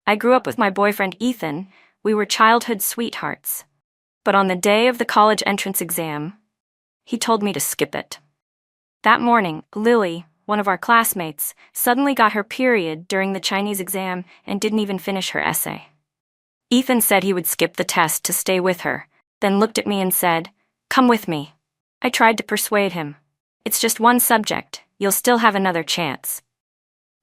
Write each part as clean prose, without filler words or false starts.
I grew up with my boyfriend Ethan. We were childhood sweethearts. But on the day of the college entrance exam, he told me to skip it. That morning, Lily, one of our classmates, suddenly got her period during the Chinese exam and didn't even finish her essay. Ethan said he would skip the test to stay with her, then looked at me and said, "Come with me." I tried to persuade him. "It's just one subject, you'll still have another chance."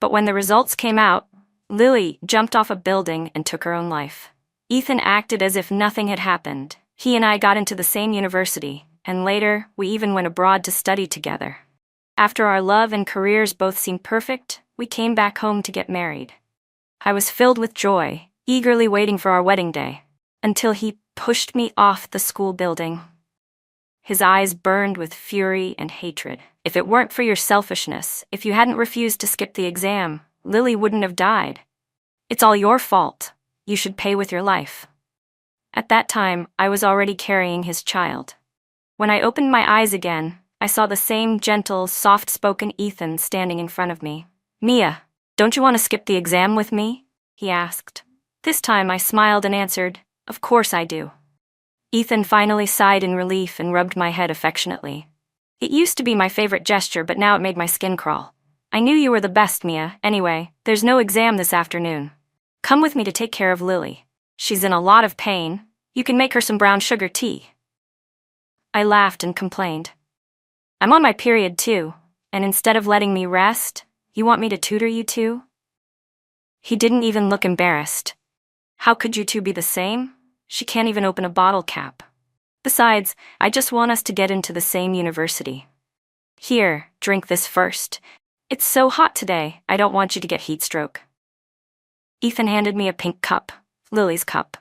But when the results came out, Lily jumped off a building and took her own life. Ethan acted as if nothing had happened. He and I got into the same university, and later, we even went abroad to study together. After our love and careers both seemed perfect, we came back home to get married. I was filled with joy, eagerly waiting for our wedding day, until he pushed me off the school building. His eyes burned with fury and hatred. "If it weren't for your selfishness, if you hadn't refused to skip the exam, Lily wouldn't have died. It's all your fault. You should pay with your life." At that time, I was already carrying his child. When I opened my eyes again, I saw the same gentle, soft-spoken Ethan standing in front of me. "Mia, don't you want to skip the exam with me?" he asked. This time I smiled and answered, "Of course I do." Ethan finally sighed in relief and rubbed my head affectionately. It used to be my favorite gesture, but now it made my skin crawl. "I knew you were the best, Mia. Anyway, there's no exam this afternoon. Come with me to take care of Lily. She's in a lot of pain. You can make her some brown sugar tea." I laughed and complained. "I'm on my period too, and instead of letting me rest, you want me to tutor you too?" He didn't even look embarrassed. "How could you two be the same? She can't even open a bottle cap. Besides, I just want us to get into the same university. Here, drink this first. It's so hot today, I don't want you to get heat stroke." Ethan handed me a pink cup, Lily's cup.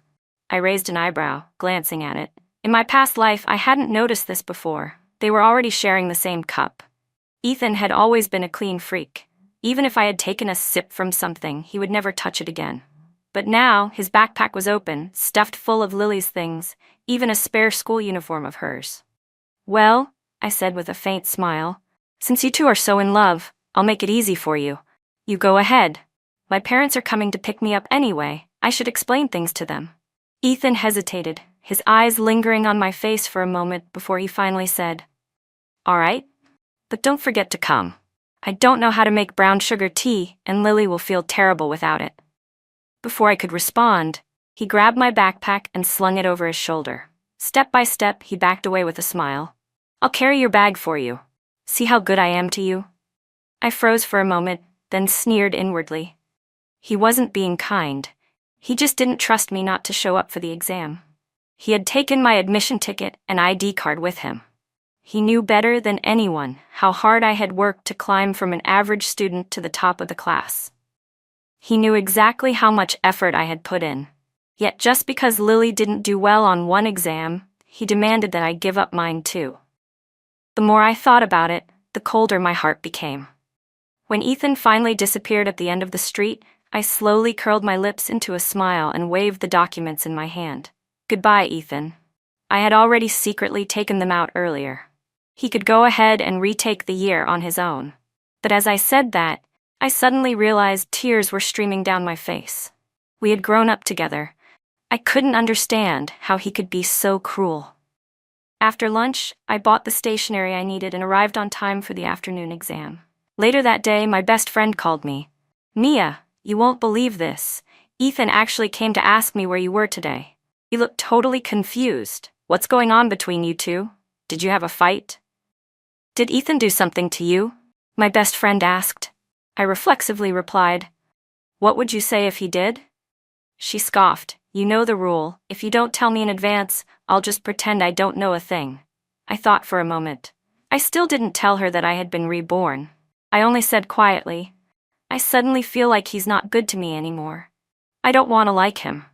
I raised an eyebrow, glancing at it. In my past life, I hadn't noticed this before. They were already sharing the same cup. Ethan had always been a clean freak. Even if I had taken a sip from something, he would never touch it again. But now, his backpack was open, stuffed full of Lily's things, even a spare school uniform of hers. "Well," I said with a faint smile, "since you two are so in love, I'll make it easy for you. You go ahead. My parents are coming to pick me up anyway. I should explain things to them." Ethan hesitated, his eyes lingering on my face for a moment before he finally said, "All right, but don't forget to come. I don't know how to make brown sugar tea, and Lily will feel terrible without it." Before I could respond, he grabbed my backpack and slung it over his shoulder. Step by step, he backed away with a smile. "I'll carry your bag for you. See how good I am to you?" I froze for a moment, then sneered inwardly. He wasn't being kind. He just didn't trust me not to show up for the exam. He had taken my admission ticket and ID card with him. He knew better than anyone how hard I had worked to climb from an average student to the top of the class. He knew exactly how much effort I had put in. Yet just because Lily didn't do well on one exam, he demanded that I give up mine too. The more I thought about it, the colder my heart became. When Ethan finally disappeared at the end of the street, I slowly curled my lips into a smile and waved the documents in my hand. "Goodbye, Ethan." I had already secretly taken them out earlier. He could go ahead and retake the year on his own. But as I said that, I suddenly realized tears were streaming down my face. We had grown up together. I couldn't understand how he could be so cruel. After lunch, I bought the stationery I needed and arrived on time for the afternoon exam. Later that day, my best friend called me. "Mia, you won't believe this. Ethan actually came to ask me where you were today. He looked totally confused. What's going on between you two? Did you have a fight?" "Did Ethan do something to you?" my best friend asked. I reflexively replied, "What would you say if he did?" She scoffed. "You know the rule. If you don't tell me in advance, I'll just pretend I don't know a thing." I thought for a moment. I still didn't tell her that I had been reborn. I only said quietly, "I suddenly feel like he's not good to me anymore. I don't want to like him."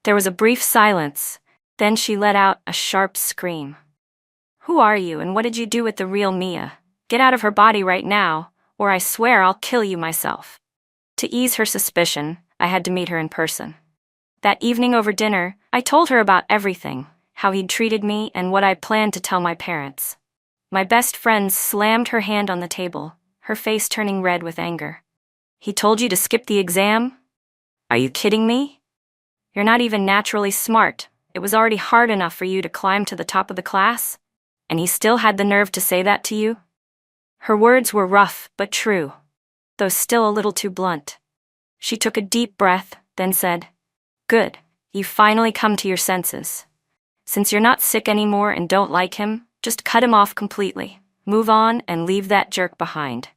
There was a brief silence, then she let out a sharp scream. "Who are you and what did you do with the real Mia? Get out of her body right now, or I swear I'll kill you myself." To ease her suspicion, I had to meet her in person. That evening over dinner, I told her about everything, how he'd treated me and what I planned to tell my parents. My best friend slammed her hand on the table, her face turning red with anger. "He told you to skip the exam?" Are you kidding me? You're not even naturally smart. It was already hard enough for you to climb to the top of the class, and he still had the nerve to say that to you? Her words were rough but true, though still a little too blunt. She took a deep breath, then said, "Good, you've finally come to your senses. Since you're not sick anymore and don't like him, just cut him off completely. Move on and leave that jerk behind."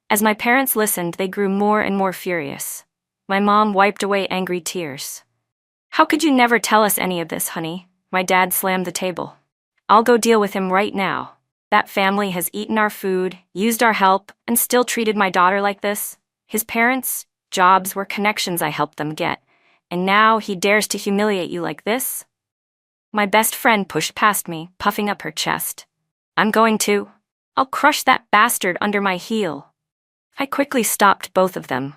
As my parents listened, they grew more and more furious. My mom wiped away angry tears. "How could you never tell us any of this, honey?" My dad slammed the table. "I'll go deal with him right now. That family has eaten our food, used our help, and still treated my daughter like this. His parents' jobs were connections I helped them get, and now he dares to humiliate you like this?" My best friend pushed past me, puffing up her chest. "I'm going to. I'll crush that bastard under my heel." I quickly stopped both of them.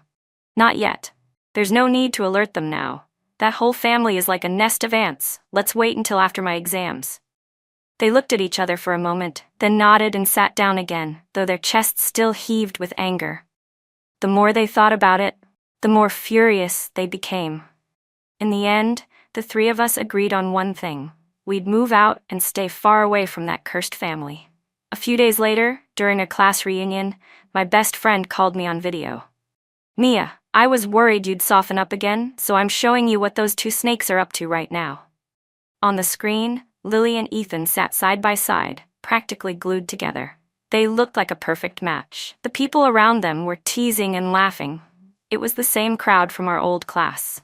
"Not yet. There's no need to alert them now. That whole family is like a nest of ants. Let's wait until after my exams." They looked at each other for a moment, then nodded and sat down again, though their chests still heaved with anger. The more they thought about it, the more furious they became. In the end, the three of us agreed on one thing. We'd move out and stay far away from that cursed family. A few days later, during a class reunion, my best friend called me on video. "Mia, I was worried you'd soften up again, so I'm showing you what those two snakes are up to right now." On the screen, Lily and Ethan sat side by side, practically glued together. They looked like a perfect match. The people around them were teasing and laughing. It was the same crowd from our old class.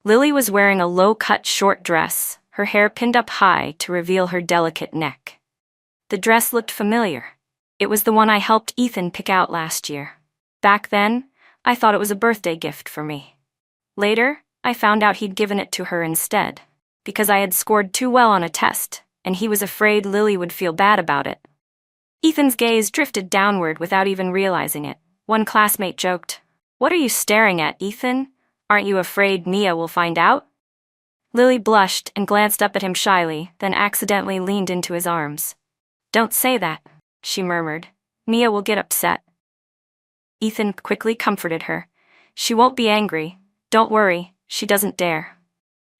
Lily was wearing a low-cut short dress, her hair pinned up high to reveal her delicate neck. The dress looked familiar. It was the one I helped Ethan pick out last year. Back then, I thought it was a birthday gift for me. Later, I found out he'd given it to her instead, because I had scored too well on a test, and he was afraid Lily would feel bad about it. Ethan's gaze drifted downward without even realizing it. One classmate joked, "What are you staring at, Ethan? Aren't you afraid Mia will find out?" Lily blushed and glanced up at him shyly, then accidentally leaned into his arms. "Don't say that," she murmured. "Mia will get upset." Ethan quickly comforted her. "She won't be angry. Don't worry, she doesn't dare."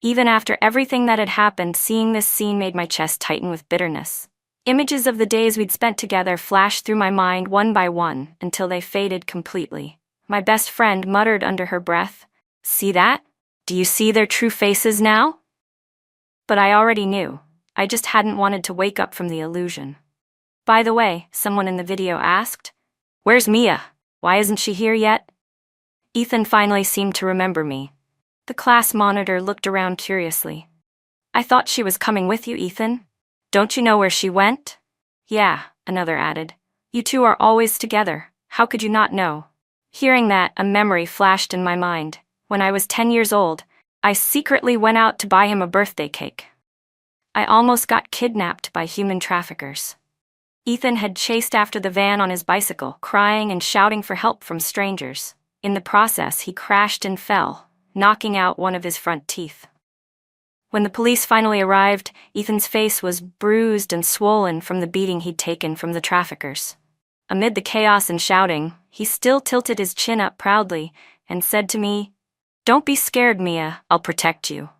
Even after everything that had happened, seeing this scene made my chest tighten with bitterness. Images of the days we'd spent together flashed through my mind one by one until they faded completely. My best friend muttered under her breath, "See that? Do you see their true faces now?" But I already knew. I just hadn't wanted to wake up from the illusion. "By the way," someone in the video asked, "where's Mia? Why isn't she here yet?" Ethan finally seemed to remember me. The class monitor looked around curiously. "I thought she was coming with you, Ethan. Don't you know where she went?" "Yeah," another added. "You two are always together. How could you not know?" Hearing that, a memory flashed in my mind. When I was 10 years old, I secretly went out to buy him a birthday cake. I almost got kidnapped by human traffickers. Ethan had chased after the van on his bicycle, crying and shouting for help from strangers. In the process, he crashed and fell, knocking out one of his front teeth. When the police finally arrived, Ethan's face was bruised and swollen from the beating he'd taken from the traffickers. Amid the chaos and shouting, he still tilted his chin up proudly and said to me, "Don't be scared, Mia, I'll protect you."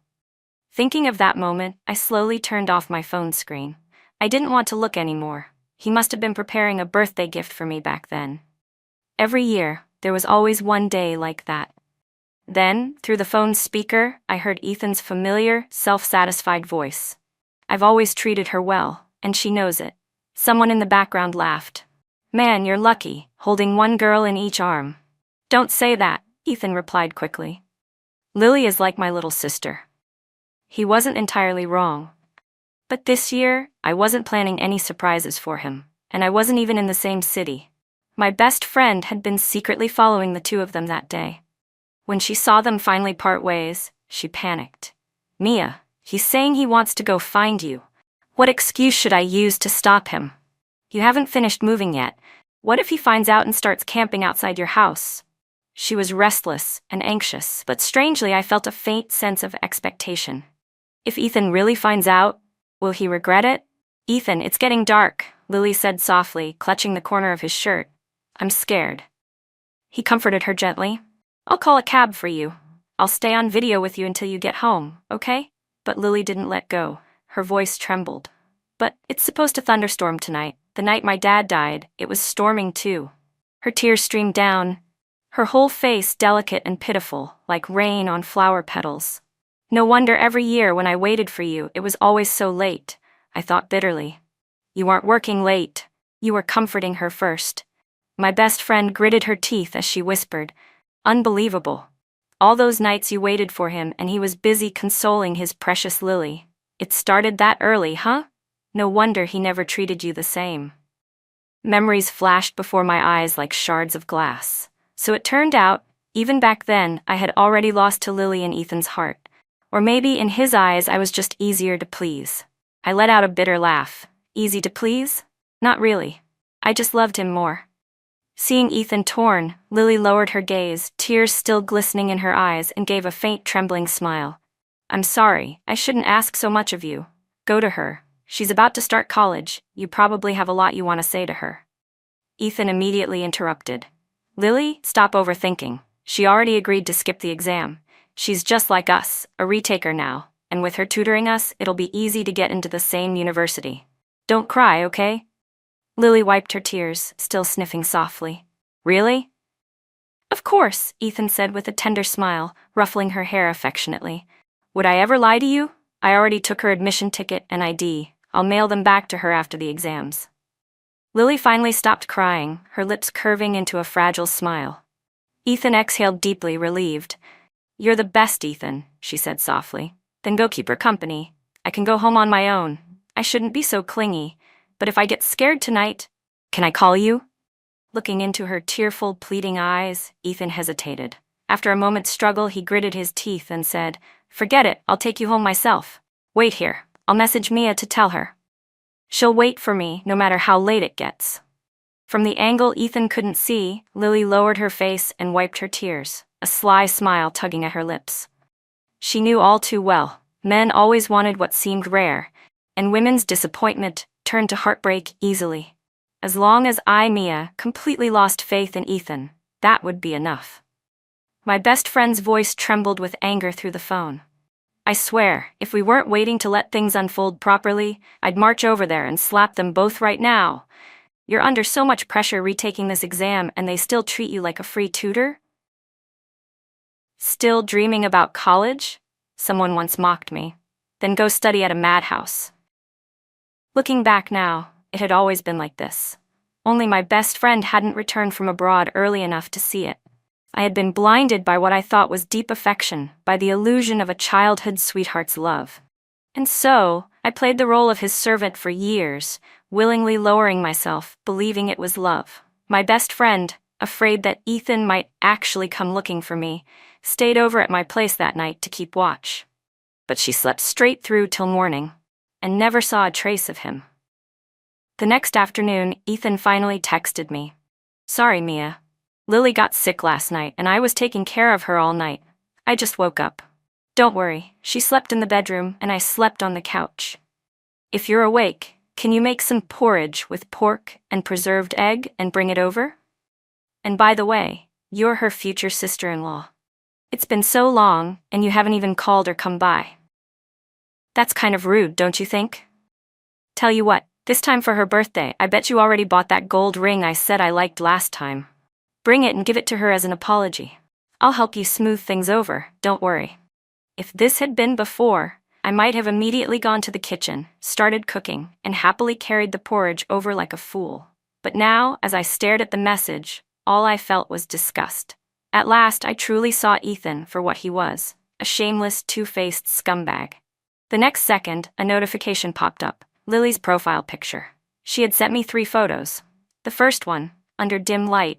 Thinking of that moment, I slowly turned off my phone screen. I didn't want to look anymore. He must have been preparing a birthday gift for me back then. Every year, there was always one day like that. Then, through the phone's speaker, I heard Ethan's familiar, self-satisfied voice. "I've always treated her well, and she knows it." Someone in the background laughed. "Man, you're lucky, holding one girl in each arm." "Don't say that," Ethan replied quickly. "Lily is like my little sister." He wasn't entirely wrong. But this year, I wasn't planning any surprises for him, and I wasn't even in the same city. My best friend had been secretly following the two of them that day. When she saw them finally part ways, she panicked. "Mia, he's saying he wants to go find you. What excuse should I use to stop him? You haven't finished moving yet. What if he finds out and starts camping outside your house?" She was restless and anxious, but strangely I felt a faint sense of expectation. If Ethan really finds out, will he regret it? "Ethan, it's getting dark," Lily said softly, clutching the corner of his shirt. "I'm scared." He comforted her gently. I'll call a cab for you. I'll stay on video with you until you get home, okay? But Lily didn't let go. Her voice trembled. But it's supposed to thunderstorm tonight. The night my dad died, it was storming too. Her tears streamed down, her whole face delicate and pitiful, like rain on flower petals. No wonder every year when I waited for you, it was always so late, I thought bitterly. You weren't working late. You were comforting her first. My best friend gritted her teeth as she whispered, "Unbelievable. All those nights you waited for him and he was busy consoling his precious Lily. It started that early, huh? No wonder he never treated you the same." Memories flashed before my eyes like shards of glass. So it turned out, even back then, I had already lost to Lily in Ethan's heart. Or maybe in his eyes I was just easier to please. I let out a bitter laugh. Easy to please? Not really. I just loved him more. Seeing Ethan torn, Lily lowered her gaze, tears still glistening in her eyes, and gave a faint trembling smile. "I'm sorry, I shouldn't ask so much of you. Go to her. She's about to start college. You probably have a lot you want to say to her." Ethan immediately interrupted. "Lily, stop overthinking. She already agreed to skip the exam. She's just like us, a retaker now, and with her tutoring us, it'll be easy to get into the same university. Don't cry, okay?" Lily wiped her tears, still sniffing softly. "Really?" "Of course," Ethan said with a tender smile, ruffling her hair affectionately. "Would I ever lie to you? I already took her admission ticket and ID. I'll mail them back to her after the exams." Lily finally stopped crying, her lips curving into a fragile smile. Ethan exhaled deeply, relieved. "You're the best, Ethan," she said softly. "Then go keep her company. I can go home on my own. I shouldn't be so clingy. But if I get scared tonight, can I call you?" Looking into her tearful, pleading eyes, Ethan hesitated. After a moment's struggle, he gritted his teeth and said, "Forget it, I'll take you home myself. Wait here, I'll message Mia to tell her. She'll wait for me, no matter how late it gets." From the angle Ethan couldn't see, Lily lowered her face and wiped her tears, a sly smile tugging at her lips. She knew all too well, men always wanted what seemed rare, and women's disappointment turned to heartbreak easily. As long as I, Mia, completely lost faith in Ethan, that would be enough. My best friend's voice trembled with anger through the phone. "I swear, if we weren't waiting to let things unfold properly, I'd march over there and slap them both right now. You're under so much pressure retaking this exam and they still treat you like a free tutor? Still dreaming about college?" Someone once mocked me. "Then go study at a madhouse." Looking back now, it had always been like this. Only my best friend hadn't returned from abroad early enough to see it. I had been blinded by what I thought was deep affection, by the illusion of a childhood sweetheart's love. And so, I played the role of his servant for years, willingly lowering myself, believing it was love. My best friend, afraid that Ethan might actually come looking for me, stayed over at my place that night to keep watch. But she slept straight through till morning, and never saw a trace of him. The next afternoon, Ethan finally texted me. "Sorry, Mia. Lily got sick last night and I was taking care of her all night. I just woke up. Don't worry, she slept in the bedroom and I slept on the couch. If you're awake, can you make some porridge with pork and preserved egg and bring it over? And by the way, you're her future sister-in-law. It's been so long and you haven't even called or come by." That's kind of rude, don't you think? Tell you what, this time for her birthday, I bet you already bought that gold ring I said I liked last time. Bring it and give it to her as an apology. I'll help you smooth things over, don't worry. If this had been before, I might have immediately gone to the kitchen, started cooking, and happily carried the porridge over like a fool. But now, as I stared at the message, all I felt was disgust. At last, I truly saw Ethan for what he was, a shameless, two-faced scumbag. The next second, a notification popped up, Lily's profile picture. She had sent me 3 photos. The first one, under dim light,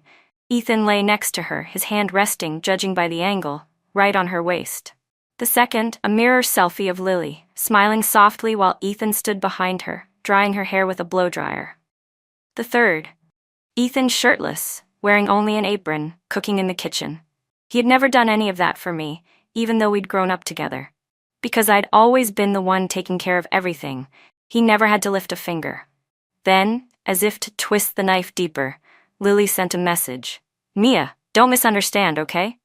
Ethan lay next to her, his hand resting, judging by the angle, right on her waist. The second, a mirror selfie of Lily, smiling softly while Ethan stood behind her, drying her hair with a blow-dryer. The third, Ethan shirtless, wearing only an apron, cooking in the kitchen. He had never done any of that for me, even though we'd grown up together. Because I'd always been the one taking care of everything, he never had to lift a finger. Then, as if to twist the knife deeper, Lily sent a message. "Mia, don't misunderstand, okay?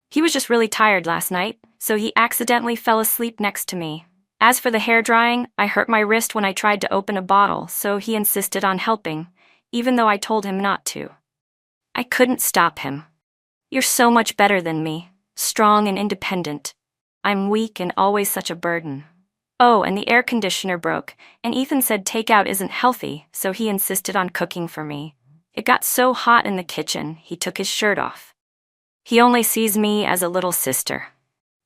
He was just really tired last night, so he accidentally fell asleep next to me. As for the hair drying, I hurt my wrist when I tried to open a bottle, so he insisted on helping, even though I told him not to. I couldn't stop him. You're so much better than me, strong and independent. I'm weak and always such a burden. Oh, and the air conditioner broke, and Ethan said takeout isn't healthy, so he insisted on cooking for me. It got so hot in the kitchen, he took his shirt off. He only sees me as a little sister.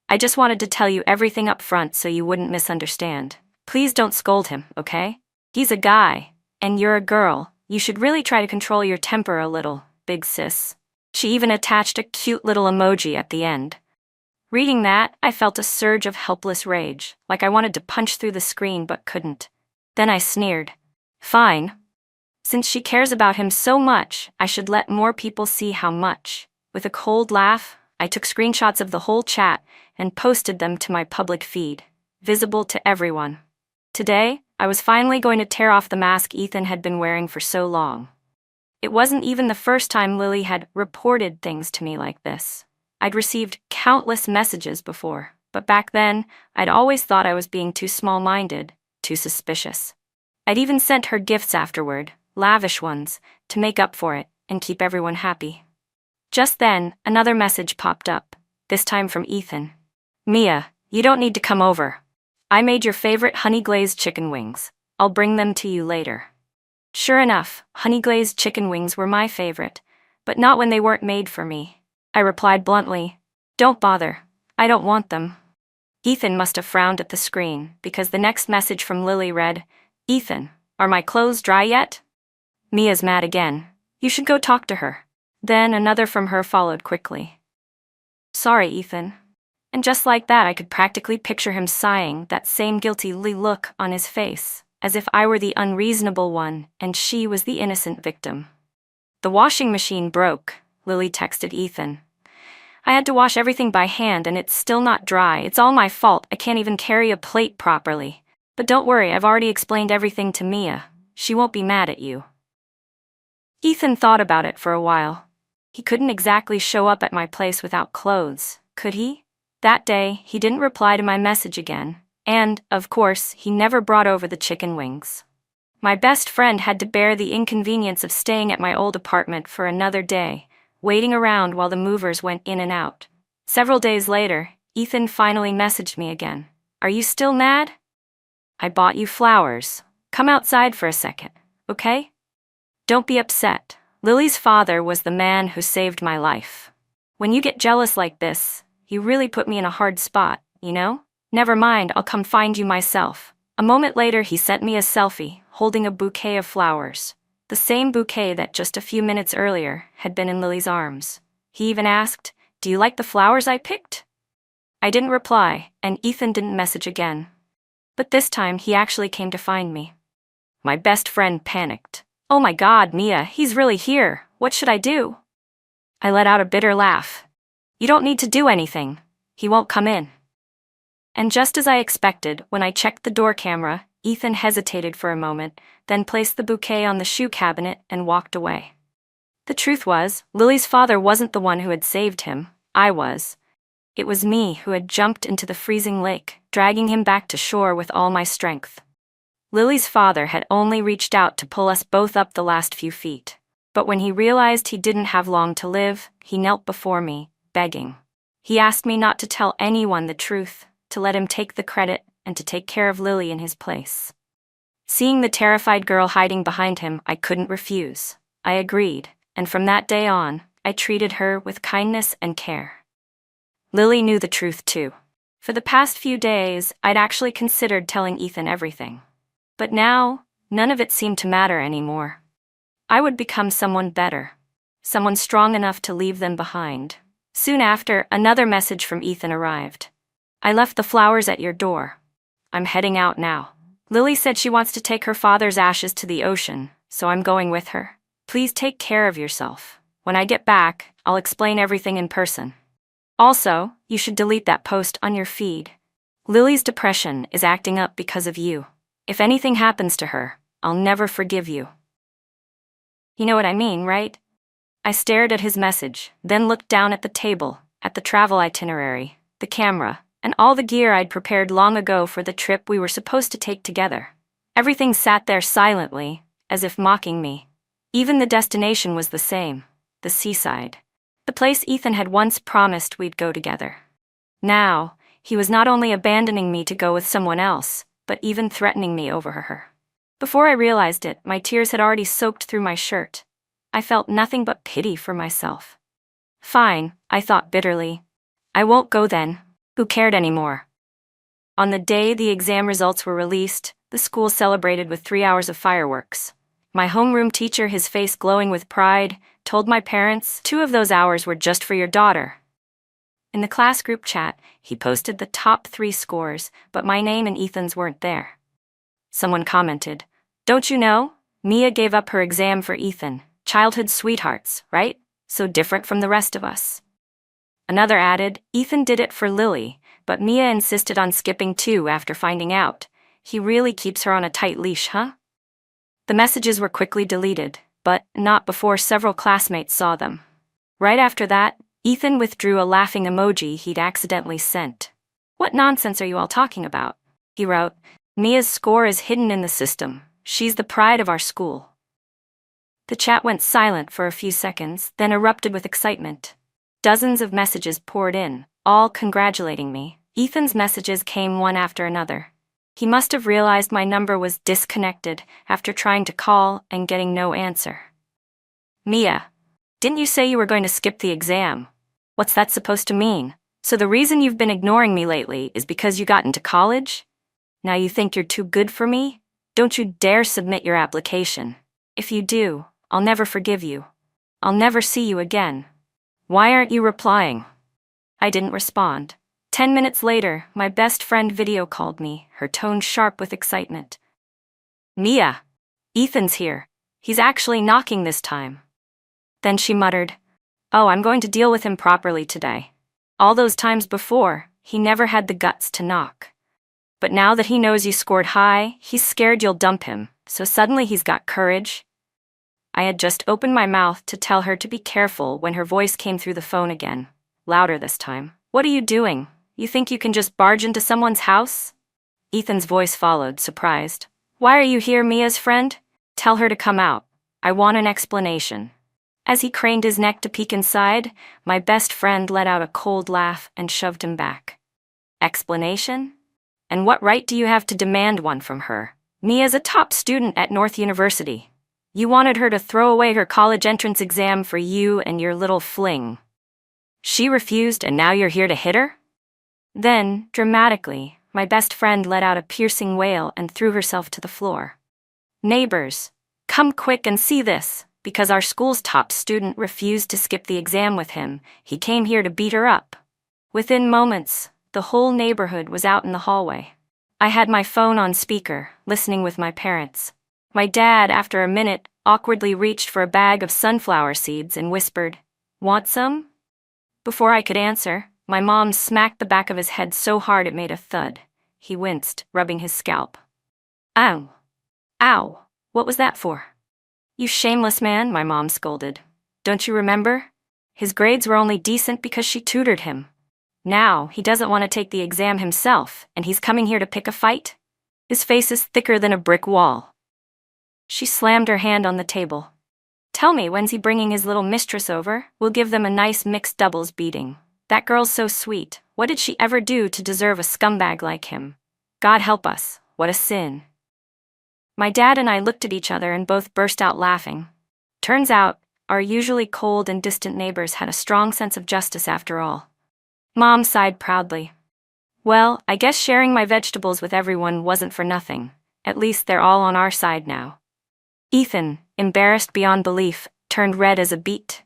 I just wanted to tell you everything up front so you wouldn't misunderstand. Please don't scold him, okay? He's a guy, and you're a girl. You should really try to control your temper a little, big sis. She even attached a cute little emoji at the end. Reading that, I felt a surge of helpless rage, like I wanted to punch through the screen but couldn't. Then I sneered. Fine. Since she cares about him so much, I should let more people see how much. With a cold laugh, I took screenshots of the whole chat and posted them to my public feed, visible to everyone. Today, I was finally going to tear off the mask Ethan had been wearing for so long. It wasn't even the first time Lily had reported things to me like this. I'd received countless messages before, but back then, I'd always thought I was being too small-minded, too suspicious. I'd even sent her gifts afterward, lavish ones, to make up for it and keep everyone happy. Just then, another message popped up, this time from Ethan. Mia, you don't need to come over. I made your favorite honey-glazed chicken wings. I'll bring them to you later. Sure enough, honey-glazed chicken wings were my favorite, but not when they weren't made for me. I replied bluntly, Don't bother. I don't want them. Ethan must have frowned at the screen, because the next message from Lily read, Ethan, are my clothes dry yet? Mia's mad again. You should go talk to her. Then another from her followed quickly. Sorry, Ethan. And just like that, I could practically picture him sighing, that same guilty look on his face, as if I were the unreasonable one and she was the innocent victim. The washing machine broke, Lily texted Ethan. I had to wash everything by hand and it's still not dry. It's all my fault. I can't even carry a plate properly. But don't worry, I've already explained everything to Mia. She won't be mad at you. Ethan thought about it for a while. He couldn't exactly show up at my place without clothes, could he? That day, he didn't reply to my message again, and, of course, he never brought over the chicken wings. My best friend had to bear the inconvenience of staying at my old apartment for another day, waiting around while the movers went in and out. Several days later, Ethan finally messaged me again. Are you still mad? I bought you flowers. Come outside for a second, okay? Don't be upset. Lily's father was the man who saved my life. When you get jealous like this, you really put me in a hard spot, you know? Never mind, I'll come find you myself. A moment later, he sent me a selfie, holding a bouquet of flowers. The same bouquet that just a few minutes earlier had been in Lily's arms. He even asked, Do you like the flowers I picked? I didn't reply, and Ethan didn't message again. But this time, he actually came to find me. My best friend panicked. Oh my God, Mia, he's really here. What should I do? I let out a bitter laugh. You don't need to do anything. He won't come in. And just as I expected, when I checked the door camera, Ethan hesitated for a moment, then placed the bouquet on the shoe cabinet and walked away. The truth was, Lily's father wasn't the one who had saved him. I was. It was me who had jumped into the freezing lake, dragging him back to shore with all my strength. Lily's father had only reached out to pull us both up the last few feet. But when he realized he didn't have long to live, he knelt before me, begging. He asked me not to tell anyone the truth, to let him take the credit, and to take care of Lily in his place. Seeing the terrified girl hiding behind him, I couldn't refuse. I agreed, and from that day on, I treated her with kindness and care. Lily knew the truth too. For the past few days, I'd actually considered telling Ethan everything. But now, none of it seemed to matter anymore. I would become someone better, someone strong enough to leave them behind. Soon after, another message from Ethan arrived. I left the flowers at your door. I'm heading out now. Lily said she wants to take her father's ashes to the ocean, so I'm going with her. Please take care of yourself. When I get back, I'll explain everything in person. Also, you should delete that post on your feed. Lily's depression is acting up because of you. If anything happens to her, I'll never forgive you. You know what I mean, right? I stared at his message, then looked down at the table, at the travel itinerary, the camera, and all the gear I'd prepared long ago for the trip we were supposed to take together. Everything sat there silently, as if mocking me. Even the destination was the same, the seaside. The place Ethan had once promised we'd go together. Now, he was not only abandoning me to go with someone else, but even threatening me over her. Before I realized it, my tears had already soaked through my shirt. I felt nothing but pity for myself. Fine, I thought bitterly. I won't go then. Who cared anymore? On the day the exam results were released, the school celebrated with 3 hours of fireworks. My homeroom teacher, his face glowing with pride, told my parents 2 of those hours were just for your daughter. In the class group chat, he posted the top 3 scores, but my name and Ethan's weren't there. Someone commented, "Don't you know? Mia gave up her exam for Ethan. Childhood sweethearts, right? So different from the rest of us." Another added, "Ethan did it for Lily, but Mia insisted on skipping too after finding out. He really keeps her on a tight leash, huh?" The messages were quickly deleted, but not before several classmates saw them. Right after that, Ethan withdrew a laughing emoji he'd accidentally sent. "What nonsense are you all talking about?" he wrote. "Mia's score is hidden in the system. She's the pride of our school." The chat went silent for a few seconds, then erupted with excitement. Dozens of messages poured in, all congratulating me. Ethan's messages came one after another. He must have realized my number was disconnected after trying to call and getting no answer. "Mia, didn't you say you were going to skip the exam? What's that supposed to mean? So the reason you've been ignoring me lately is because you got into college? Now you think you're too good for me? Don't you dare submit your application. If you do, I'll never forgive you. I'll never see you again. Why aren't you replying?" I didn't respond. 10 minutes later, my best friend video called me, her tone sharp with excitement. "Mia, Ethan's here. He's actually knocking this time." Then she muttered, "Oh, I'm going to deal with him properly today. All those times before, he never had the guts to knock. But now that he knows you scored high, he's scared you'll dump him, so suddenly he's got courage." I had just opened my mouth to tell her to be careful when her voice came through the phone again, louder this time. "What are you doing? You think you can just barge into someone's house?" Ethan's voice followed, surprised. "Why are you here, Mia's friend? Tell her to come out. I want an explanation." As he craned his neck to peek inside, my best friend let out a cold laugh and shoved him back. "Explanation? And what right do you have to demand one from her? Mia's a top student at North University. You wanted her to throw away her college entrance exam for you and your little fling. She refused and now you're here to hit her?" Then, dramatically, my best friend let out a piercing wail and threw herself to the floor. "Neighbors, come quick and see this. Because our school's top student refused to skip the exam with him, he came here to beat her up." Within moments, the whole neighborhood was out in the hallway. I had my phone on speaker, listening with my parents. My dad, after a minute, awkwardly reached for a bag of sunflower seeds and whispered, "Want some?" Before I could answer, my mom smacked the back of his head so hard it made a thud. He winced, rubbing his scalp. "Ow! Ow! What was that for?" "You shameless man," my mom scolded. "Don't you remember? His grades were only decent because she tutored him. Now, he doesn't want to take the exam himself, and he's coming here to pick a fight? His face is thicker than a brick wall." She slammed her hand on the table. "Tell me, when's he bringing his little mistress over? We'll give them a nice mixed doubles beating. That girl's so sweet. What did she ever do to deserve a scumbag like him? God help us, what a sin." My dad and I looked at each other and both burst out laughing. Turns out, our usually cold and distant neighbors had a strong sense of justice after all. Mom sighed proudly. "Well, I guess sharing my vegetables with everyone wasn't for nothing. At least they're all on our side now." Ethan, embarrassed beyond belief, turned red as a beet.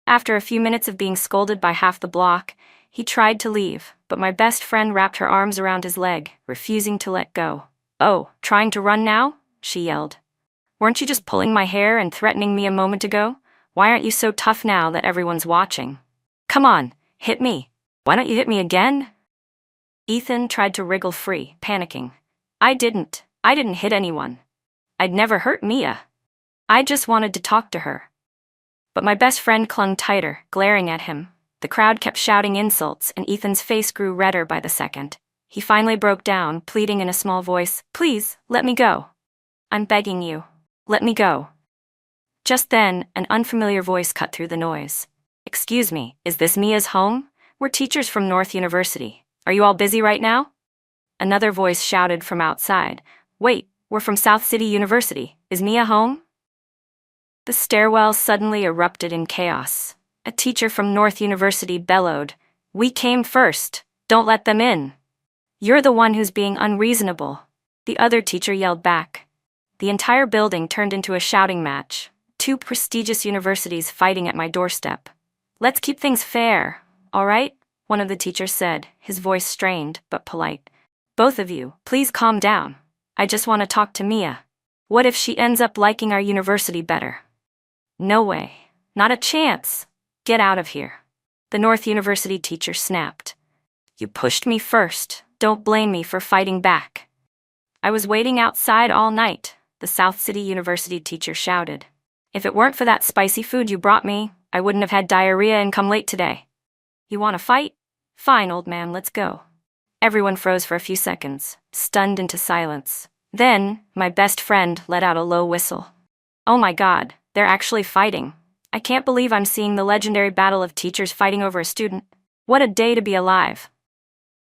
After a few minutes of being scolded by half the block, he tried to leave, but my best friend wrapped her arms around his leg, refusing to let go. "Oh, trying to run now?" she yelled. "Weren't you just pulling my hair and threatening me a moment ago? Why aren't you so tough now that everyone's watching? Come on, hit me. Why don't you hit me again?" Ethan tried to wriggle free, panicking. I didn't hit anyone. I'd never hurt Mia. I just wanted to talk to her." But my best friend clung tighter, glaring at him. The crowd kept shouting insults, and Ethan's face grew redder by the second. He finally broke down, pleading in a small voice, "Please, let me go. I'm begging you. Let me go." Just then, an unfamiliar voice cut through the noise. "Excuse me, is this Mia's home? We're teachers from North University. Are you all busy right now?" Another voice shouted from outside, "Wait, we're from South City University. Is Mia home?" The stairwell suddenly erupted in chaos. A teacher from North University bellowed, "We came first. Don't let them in." "You're the one who's being unreasonable," the other teacher yelled back. The entire building turned into a shouting match, two prestigious universities fighting at my doorstep. "Let's keep things fair, all right?" one of the teachers said, his voice strained but polite. "Both of you, please calm down. I just want to talk to Mia. What if she ends up liking our university better?" "No way. Not a chance. Get out of here," the North University teacher snapped. "You pushed me first. Don't blame me for fighting back." "I was waiting outside all night," the South City University teacher shouted. "If it weren't for that spicy food you brought me, I wouldn't have had diarrhea and come late today." "You want to fight? Fine, old man, let's go." Everyone froze for a few seconds, stunned into silence. Then, my best friend let out a low whistle. "Oh my God, they're actually fighting. I can't believe I'm seeing the legendary battle of teachers fighting over a student. What a day to be alive."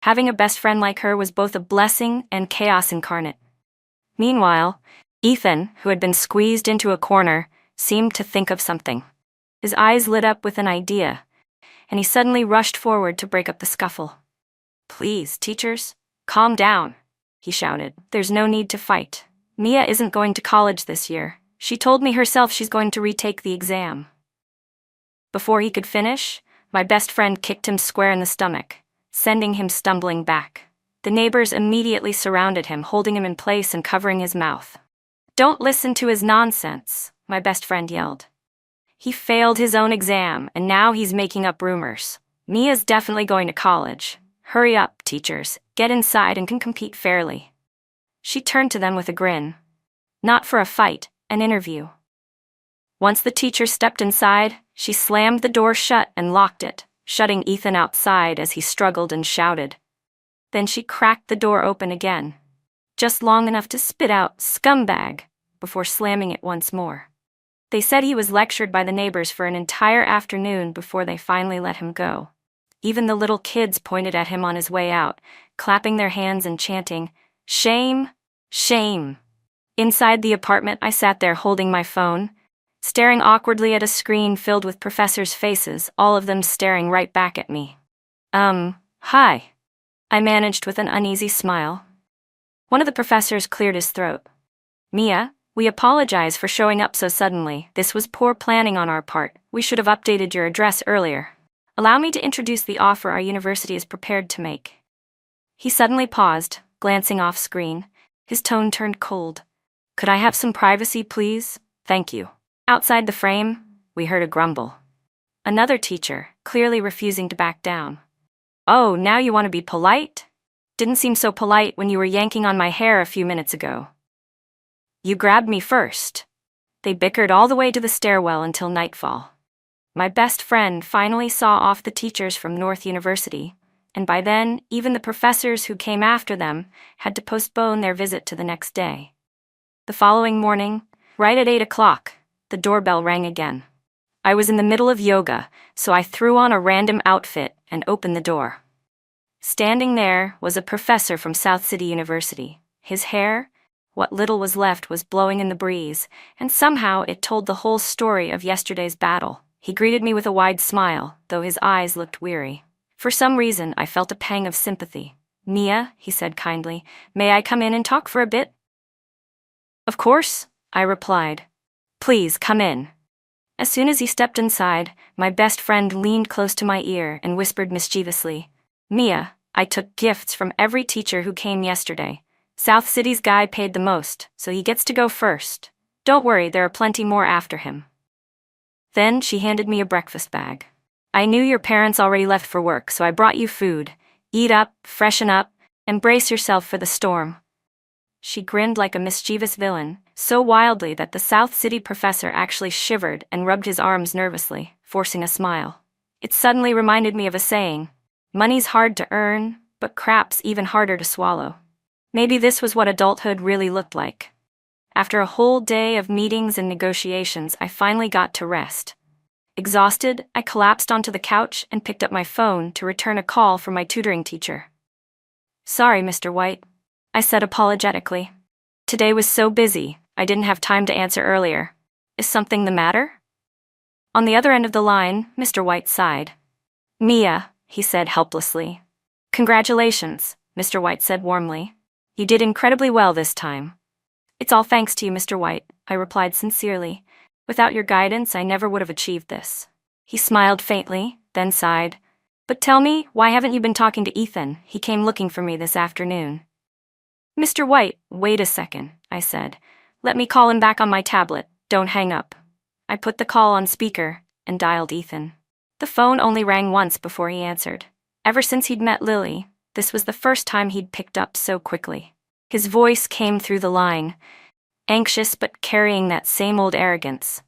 Having a best friend like her was both a blessing and chaos incarnate. Meanwhile, Ethan, who had been squeezed into a corner, seemed to think of something. His eyes lit up with an idea, and he suddenly rushed forward to break up the scuffle. "Please, teachers, calm down," he shouted. "There's no need to fight. Mia isn't going to college this year. She told me herself she's going to retake the exam." Before he could finish, my best friend kicked him square in the stomach, sending him stumbling back. The neighbors immediately surrounded him, holding him in place and covering his mouth. "Don't listen to his nonsense," my best friend yelled. "He failed his own exam, and now he's making up rumors. Mia's definitely going to college. Hurry up, teachers. Get inside and can compete fairly." She turned to them with a grin. "Not for a fight, an interview." Once the teacher stepped inside, she slammed the door shut and locked it, shutting Ethan outside as he struggled and shouted. Then she cracked the door open again, just long enough to spit out "scumbag" before slamming it once more. They said he was lectured by the neighbors for an entire afternoon before they finally let him go. Even the little kids pointed at him on his way out, clapping their hands and chanting, "Shame! Shame!" Inside the apartment, I sat there holding my phone, staring awkwardly at a screen filled with professors' faces, all of them staring right back at me. Hi," I managed with an uneasy smile. One of the professors cleared his throat. "Mia, we apologize for showing up so suddenly. This was poor planning on our part. We should have updated your address earlier. Allow me to introduce the offer our university is prepared to make." He suddenly paused, glancing off screen. His tone turned cold. "Could I have some privacy, please? Thank you." Outside the frame, we heard a grumble. Another teacher, clearly refusing to back down. "Oh, now you want to be polite? Didn't seem so polite when you were yanking on my hair a few minutes ago." "You grabbed me first." They bickered all the way to the stairwell until nightfall. My best friend finally saw off the teachers from North University, and by then, even the professors who came after them had to postpone their visit to the next day. The following morning, right at 8 o'clock, the doorbell rang again. I was in the middle of yoga, so I threw on a random outfit and opened the door. Standing there was a professor from South City University. His hair, what little was left, was blowing in the breeze, and somehow it told the whole story of yesterday's battle. He greeted me with a wide smile, though his eyes looked weary. For some reason, I felt a pang of sympathy. "Mia," he said kindly, "may I come in and talk for a bit?" "Of course," I replied. "Please, come in." As soon as he stepped inside, my best friend leaned close to my ear and whispered mischievously, "Mia, I took gifts from every teacher who came yesterday. South City's guy paid the most, so he gets to go first. Don't worry, there are plenty more after him." Then she handed me a breakfast bag. "I knew your parents already left for work, so I brought you food. Eat up, freshen up, and brace yourself for the storm." She grinned like a mischievous villain, so wildly that the South City professor actually shivered and rubbed his arms nervously, forcing a smile. It suddenly reminded me of a saying: money's hard to earn, but crap's even harder to swallow. Maybe this was what adulthood really looked like. After a whole day of meetings and negotiations, I finally got to rest. Exhausted, I collapsed onto the couch and picked up my phone to return a call from my tutoring teacher. "Sorry, Mr. White," I said apologetically. "Today was so busy, I didn't have time to answer earlier. Is something the matter?" On the other end of the line, Mr. White sighed. "Mia," he said helplessly. "Congratulations," Mr. White said warmly. "You did incredibly well this time." "It's all thanks to you, Mr. White," I replied sincerely. "Without your guidance, I never would have achieved this." He smiled faintly, then sighed. "But tell me, why haven't you been talking to Ethan? He came looking for me this afternoon." "Mr. White, wait a second," I said. "Let me call him back on my tablet. Don't hang up." I put the call on speaker and dialed Ethan. The phone only rang once before he answered. Ever since he'd met Lily, this was the first time he'd picked up so quickly. His voice came through the line, anxious but carrying that same old arrogance.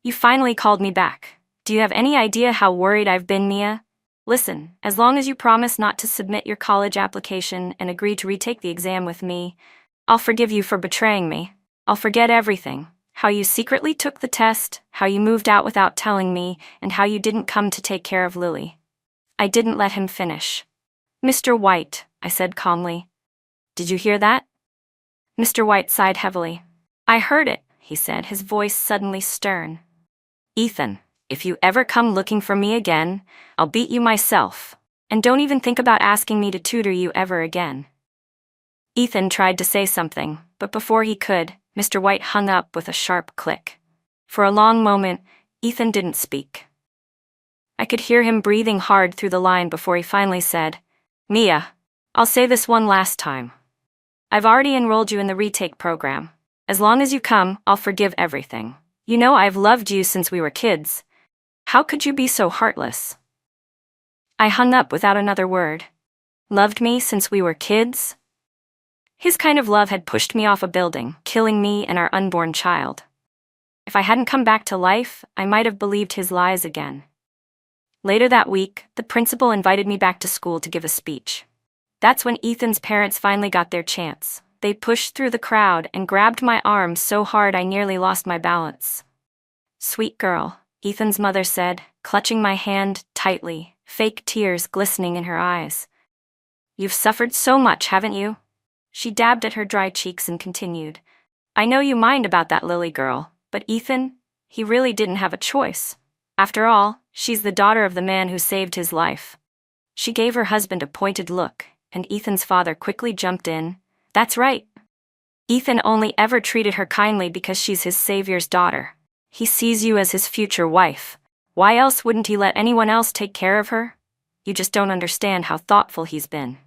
"You finally called me back. Do you have any idea how worried I've been, Mia? Listen, as long as you promise not to submit your college application and agree to retake the exam with me, I'll forgive you for betraying me. I'll forget everything. How you secretly took the test, how you moved out without telling me, and how you didn't come to take care of Lily." I didn't let him finish. "Mr. White," I said calmly. "Did you hear that?" Mr. White sighed heavily. "I heard it," he said, his voice suddenly stern. "Ethan, if you ever come looking for me again, I'll beat you myself. And don't even think about asking me to tutor you ever again." Ethan tried to say something, but before he could, Mr. White hung up with a sharp click. For a long moment, Ethan didn't speak. I could hear him breathing hard through the line before he finally said, "Mia, I'll say this one last time. I've already enrolled you in the retake program. As long as you come, I'll forgive everything. You know I've loved you since we were kids. How could you be so heartless?" I hung up without another word. Loved me since we were kids? His kind of love had pushed me off a building, killing me and our unborn child. If I hadn't come back to life, I might have believed his lies again. Later that week, the principal invited me back to school to give a speech. That's when Ethan's parents finally got their chance. They pushed through the crowd and grabbed my arm so hard I nearly lost my balance. "Sweet girl," Ethan's mother said, clutching my hand tightly, fake tears glistening in her eyes. "You've suffered so much, haven't you?" She dabbed at her dry cheeks and continued, "I know you mind about that Lily girl, but Ethan, he really didn't have a choice. After all, she's the daughter of the man who saved his life." She gave her husband a pointed look, and Ethan's father quickly jumped in. "That's right. Ethan only ever treated her kindly because she's his savior's daughter. He sees you as his future wife. Why else wouldn't he let anyone else take care of her? You just don't understand how thoughtful he's been.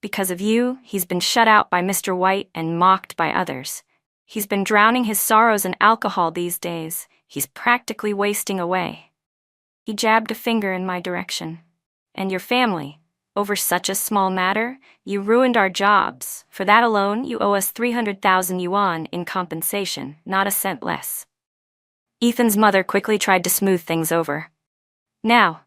Because of you, he's been shut out by Mr. White and mocked by others. He's been drowning his sorrows in alcohol these days. He's practically wasting away." He jabbed a finger in my direction. "And your family. Over such a small matter, you ruined our jobs. For that alone, you owe us 300,000 yuan in compensation, not a cent less." Ethan's mother quickly tried to smooth things over. Now,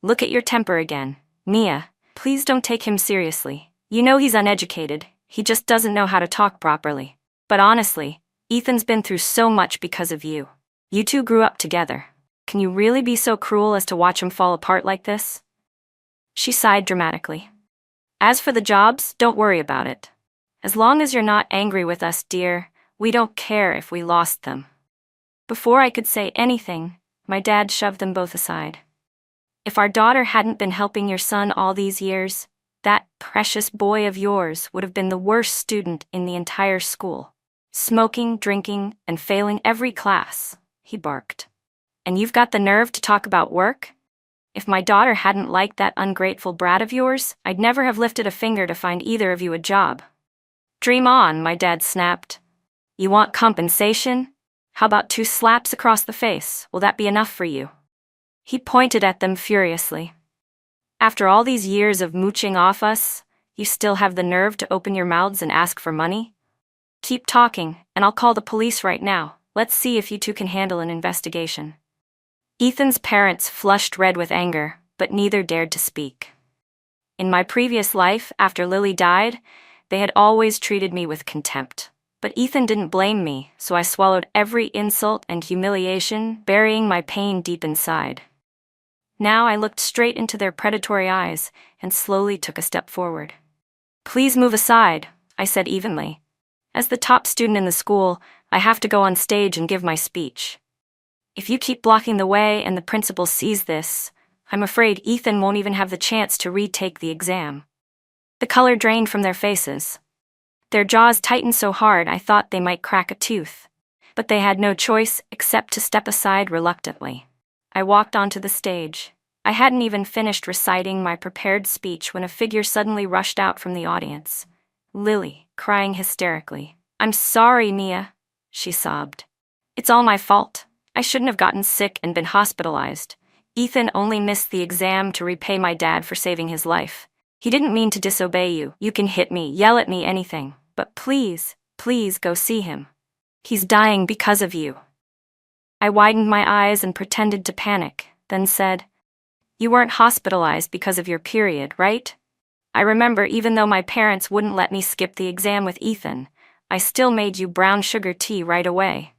look at your temper again. Mia, please don't take him seriously. You know he's uneducated. He just doesn't know how to talk properly. But honestly, Ethan's been through so much because of you. You two grew up together. Can you really be so cruel as to watch him fall apart like this?" She sighed dramatically. "As for the jobs, don't worry about it. As long as you're not angry with us, dear, we don't care if we lost them." Before I could say anything, my dad shoved them both aside. "If our daughter hadn't been helping your son all these years, that precious boy of yours would have been the worst student in the entire school. Smoking, drinking, and failing every class," he barked. "And you've got the nerve to talk about work? If my daughter hadn't liked that ungrateful brat of yours, I'd never have lifted a finger to find either of you a job." "Dream on," my dad snapped. "You want compensation? How about 2 slaps across the face? Will that be enough for you?" He pointed at them furiously. "After all these years of mooching off us, you still have the nerve to open your mouths and ask for money? Keep talking, and I'll call the police right now. Let's see if you two can handle an investigation." Ethan's parents flushed red with anger, but neither dared to speak. In my previous life, after Lily died, they had always treated me with contempt. But Ethan didn't blame me, so I swallowed every insult and humiliation, burying my pain deep inside. Now I looked straight into their predatory eyes and slowly took a step forward. "Please move aside," I said evenly. "As the top student in the school, I have to go on stage and give my speech. If you keep blocking the way and the principal sees this, I'm afraid Ethan won't even have the chance to retake the exam." The color drained from their faces. Their jaws tightened so hard I thought they might crack a tooth. But they had no choice except to step aside reluctantly. I walked onto the stage. I hadn't even finished reciting my prepared speech when a figure suddenly rushed out from the audience. Lily, crying hysterically. "I'm sorry, Mia," she sobbed. "It's all my fault. I shouldn't have gotten sick and been hospitalized. Ethan only missed the exam to repay my dad for saving his life. He didn't mean to disobey you. You can hit me, yell at me, anything. But please, please go see him. He's dying because of you." I widened my eyes and pretended to panic, then said, "You weren't hospitalized because of your period, right? I remember even though my parents wouldn't let me skip the exam with Ethan, I still made you brown sugar tea right away.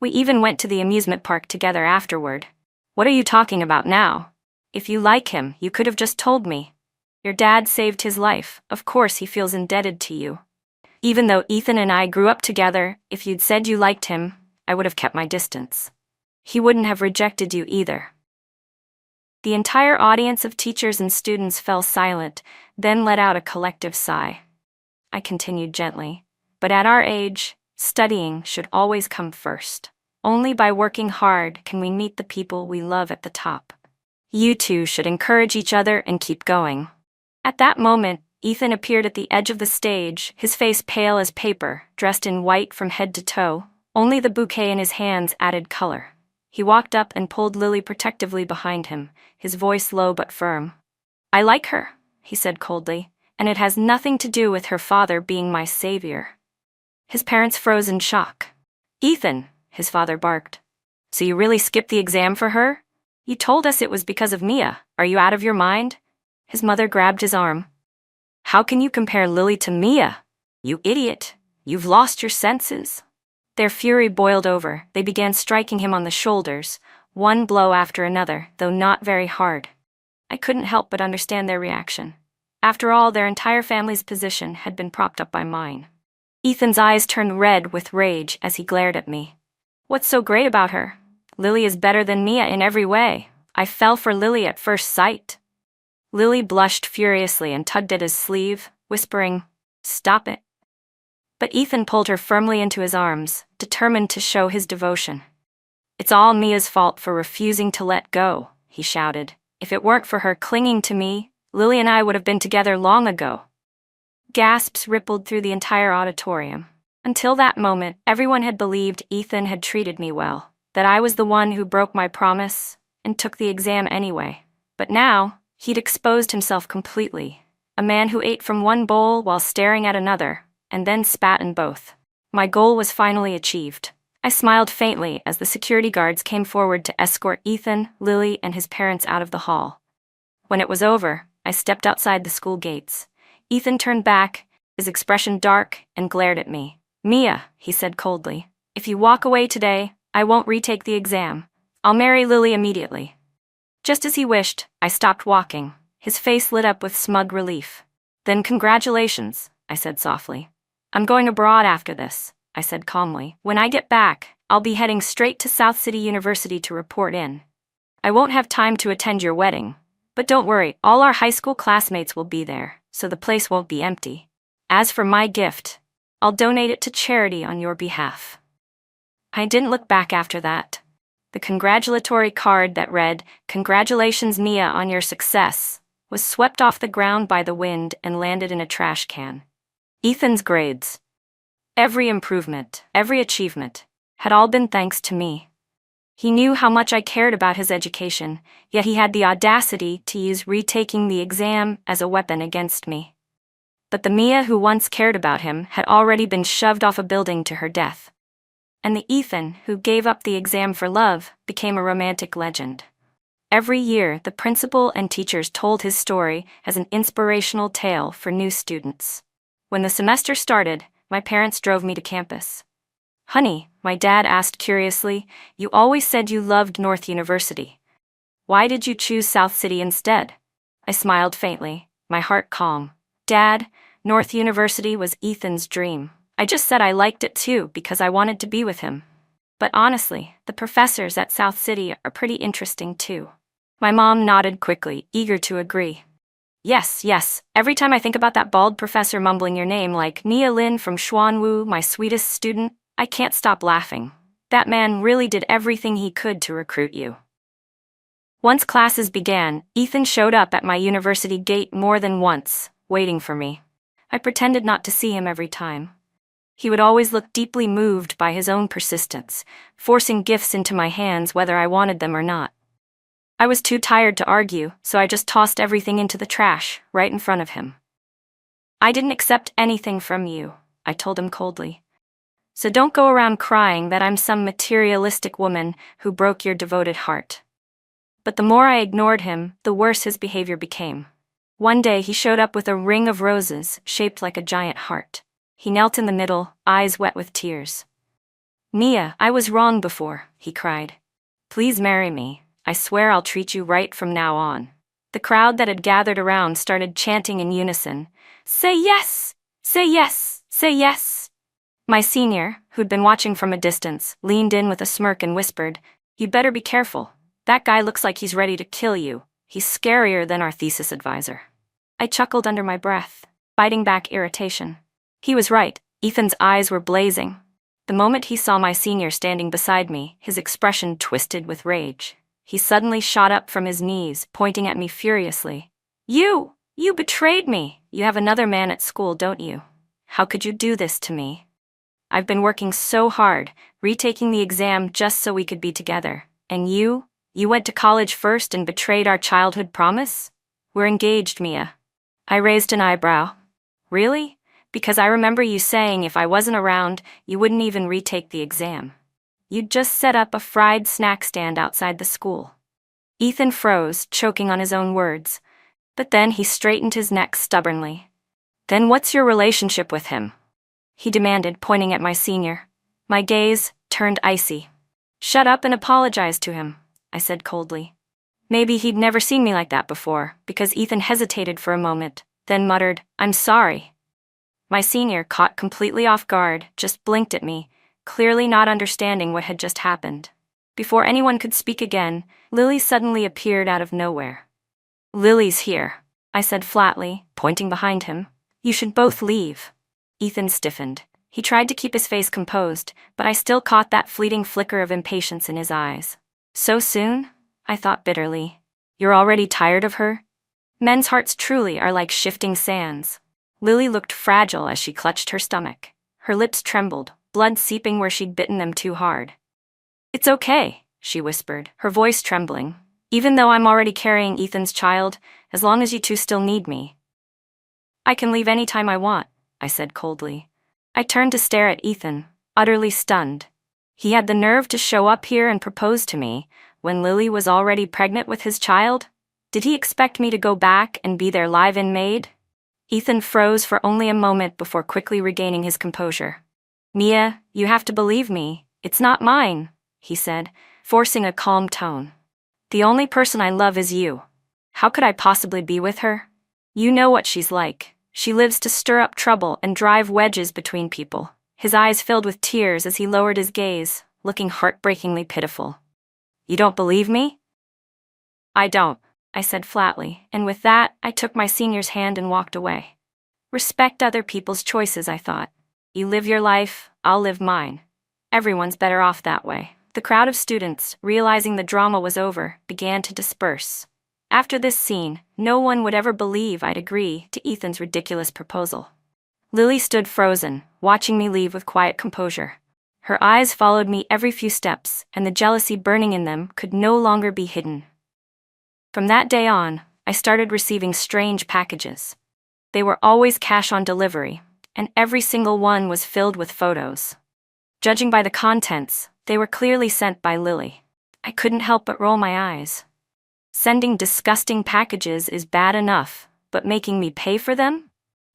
We even went to the amusement park together afterward. What are you talking about now? If you like him, you could have just told me. Your dad saved his life, of course he feels indebted to you. Even though Ethan and I grew up together, if you'd said you liked him, I would have kept my distance. He wouldn't have rejected you either." The entire audience of teachers and students fell silent, then let out a collective sigh. I continued gently, "But at our age, studying should always come first. Only by working hard can we meet the people we love at the top. You two should encourage each other and keep going." At that moment, Ethan appeared at the edge of the stage, his face pale as paper, dressed in white from head to toe. Only the bouquet in his hands added color. He walked up and pulled Lily protectively behind him, his voice low but firm. "I like her," he said coldly, "and it has nothing to do with her father being my savior." His parents froze in shock. "Ethan," his father barked. "So you really skipped the exam for her? You told us it was because of Mia. Are you out of your mind?" His mother grabbed his arm. "How can you compare Lily to Mia? You idiot. You've lost your senses." Their fury boiled over. They began striking him on the shoulders, one blow after another, though not very hard. I couldn't help but understand their reaction. After all, their entire family's position had been propped up by mine. Ethan's eyes turned red with rage as he glared at me. "What's so great about her? Lily is better than Mia in every way. I fell for Lily at first sight." Lily blushed furiously and tugged at his sleeve, whispering, "Stop it." But Ethan pulled her firmly into his arms, determined to show his devotion. "It's all Mia's fault for refusing to let go," he shouted. "If it weren't for her clinging to me, Lily and I would have been together long ago." Gasps rippled through the entire auditorium. Until that moment, everyone had believed Ethan had treated me well, that I was the one who broke my promise and took the exam anyway. But now, he'd exposed himself completely. A man who ate from one bowl while staring at another, and then spat in both. My goal was finally achieved. I smiled faintly as the security guards came forward to escort Ethan, Lily, and his parents out of the hall. When it was over, I stepped outside the school gates. Ethan turned back, his expression dark, and glared at me. "Mia," he said coldly, "if you walk away today, I won't retake the exam. I'll marry Lily immediately." Just as he wished, I stopped walking. His face lit up with smug relief. "Then congratulations," I said softly. "I'm going abroad after this," I said calmly. "When I get back, I'll be heading straight to South City University to report in. I won't have time to attend your wedding, but don't worry, all our high school classmates will be there, so the place won't be empty. As for my gift, I'll donate it to charity on your behalf." I didn't look back after that. The congratulatory card that read, "Congratulations, Mia, on your success," was swept off the ground by the wind and landed in a trash can. Ethan's grades, every improvement, every achievement, had all been thanks to me. He knew how much I cared about his education, yet he had the audacity to use retaking the exam as a weapon against me. But the Mia who once cared about him had already been shoved off a building to her death. and the Ethan who gave up the exam for love became a romantic legend. Every year, the principal and teachers told his story as an inspirational tale for new students. When the semester started, my parents drove me to campus. "Honey," my dad asked curiously, "you always said you loved North University. Why did you choose South City instead?" I smiled faintly, my heart calm. "Dad, North University was Ethan's dream. I just said I liked it too because I wanted to be with him. But honestly, the professors at South City are pretty interesting too." My mom nodded quickly, eager to agree. "Yes, yes, every time I think about that bald professor mumbling your name like Nia Lin from Xuanwu, my sweetest student, I can't stop laughing. That man really did everything he could to recruit you." Once classes began, Ethan showed up at my university gate more than once, waiting for me. I pretended not to see him every time. He would always look deeply moved by his own persistence, forcing gifts into my hands whether I wanted them or not. I was too tired to argue, so I just tossed everything into the trash, right in front of him. "I didn't accept anything from you," I told him coldly. "So don't go around crying that I'm some materialistic woman who broke your devoted heart." But the more I ignored him, the worse his behavior became. One day he showed up with a ring of roses shaped like a giant heart. He knelt in the middle, eyes wet with tears. "Nia, I was wrong before," he cried. "Please marry me. I swear I'll treat you right from now on." The crowd that had gathered around started chanting in unison, "Say yes! Say yes! Say yes!" My senior, who'd been watching from a distance, leaned in with a smirk and whispered, "You'd better be careful. That guy looks like he's ready to kill you. He's scarier than our thesis advisor." I chuckled under my breath, fighting back irritation. He was right. Ethan's eyes were blazing. The moment he saw my senior standing beside me, his expression twisted with rage. He suddenly shot up from his knees, pointing at me furiously. You betrayed me! You have another man at school, don't you? How could you do this to me? I've been working so hard, retaking the exam just so we could be together. And you went to college first and betrayed our childhood promise? We're engaged, Mia." I raised an eyebrow. "Really? Because I remember you saying if I wasn't around, you wouldn't even retake the exam. You'd just set up a fried snack stand outside the school." Ethan froze, choking on his own words. But then he straightened his neck stubbornly. "Then what's your relationship with him?" he demanded, pointing at my senior. My gaze turned icy. "Shut up and apologize to him," I said coldly. Maybe he'd never seen me like that before, because Ethan hesitated for a moment, then muttered, "I'm sorry." My senior, caught completely off guard, just blinked at me, clearly not understanding what had just happened. Before anyone could speak again, Lily suddenly appeared out of nowhere. "Lily's here," I said flatly, pointing behind him. "You should both leave." Ethan stiffened. He tried to keep his face composed, but I still caught that fleeting flicker of impatience in his eyes. "So soon?" I thought bitterly. "You're already tired of her?" Men's hearts truly are like shifting sands. Lily looked fragile as she clutched her stomach. Her lips trembled, blood seeping where she'd bitten them too hard. "It's okay," she whispered, her voice trembling. "Even though I'm already carrying Ethan's child, as long as you two still need me." "I can leave any time I want," I said coldly. I turned to stare at Ethan, utterly stunned. He had the nerve to show up here and propose to me, when Lily was already pregnant with his child? Did he expect me to go back and be their live-in maid? Ethan froze for only a moment before quickly regaining his composure. "Mia, you have to believe me. It's not mine," he said, forcing a calm tone. "The only person I love is you. How could I possibly be with her? You know what she's like. She lives to stir up trouble and drive wedges between people." His eyes filled with tears as he lowered his gaze, looking heartbreakingly pitiful. "You don't believe me?" "I don't," I said flatly, and with that, I took my senior's hand and walked away. Respect other people's choices, I thought. You live your life, I'll live mine. Everyone's better off that way. The crowd of students, realizing the drama was over, began to disperse. After this scene, no one would ever believe I'd agree to Ethan's ridiculous proposal. Lily stood frozen, watching me leave with quiet composure. Her eyes followed me every few steps, and the jealousy burning in them could no longer be hidden. From that day on, I started receiving strange packages. They were always cash on delivery, and every single one was filled with photos. Judging by the contents, they were clearly sent by Lily. I couldn't help but roll my eyes. Sending disgusting packages is bad enough, but making me pay for them?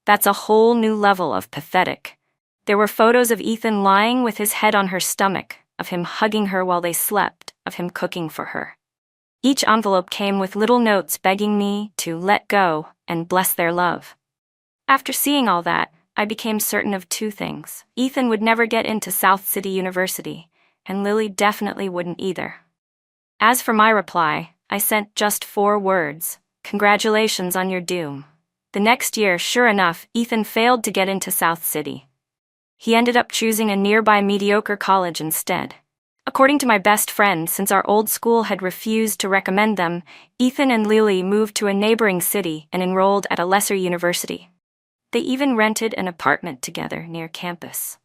That's a whole new level of pathetic. There were photos of Ethan lying with his head on her stomach, of him hugging her while they slept, of him cooking for her. Each envelope came with little notes begging me to let go and bless their love. After seeing all that, I became certain of two things. Ethan would never get into South City University, and Lily definitely wouldn't either. As for my reply, I sent just 4 words: "Congratulations on your doom." The next year, sure enough, Ethan failed to get into South City. He ended up choosing a nearby mediocre college instead. According to my best friend, since our old school had refused to recommend them, Ethan and Lily moved to a neighboring city and enrolled at a lesser university. They even rented an apartment together near campus.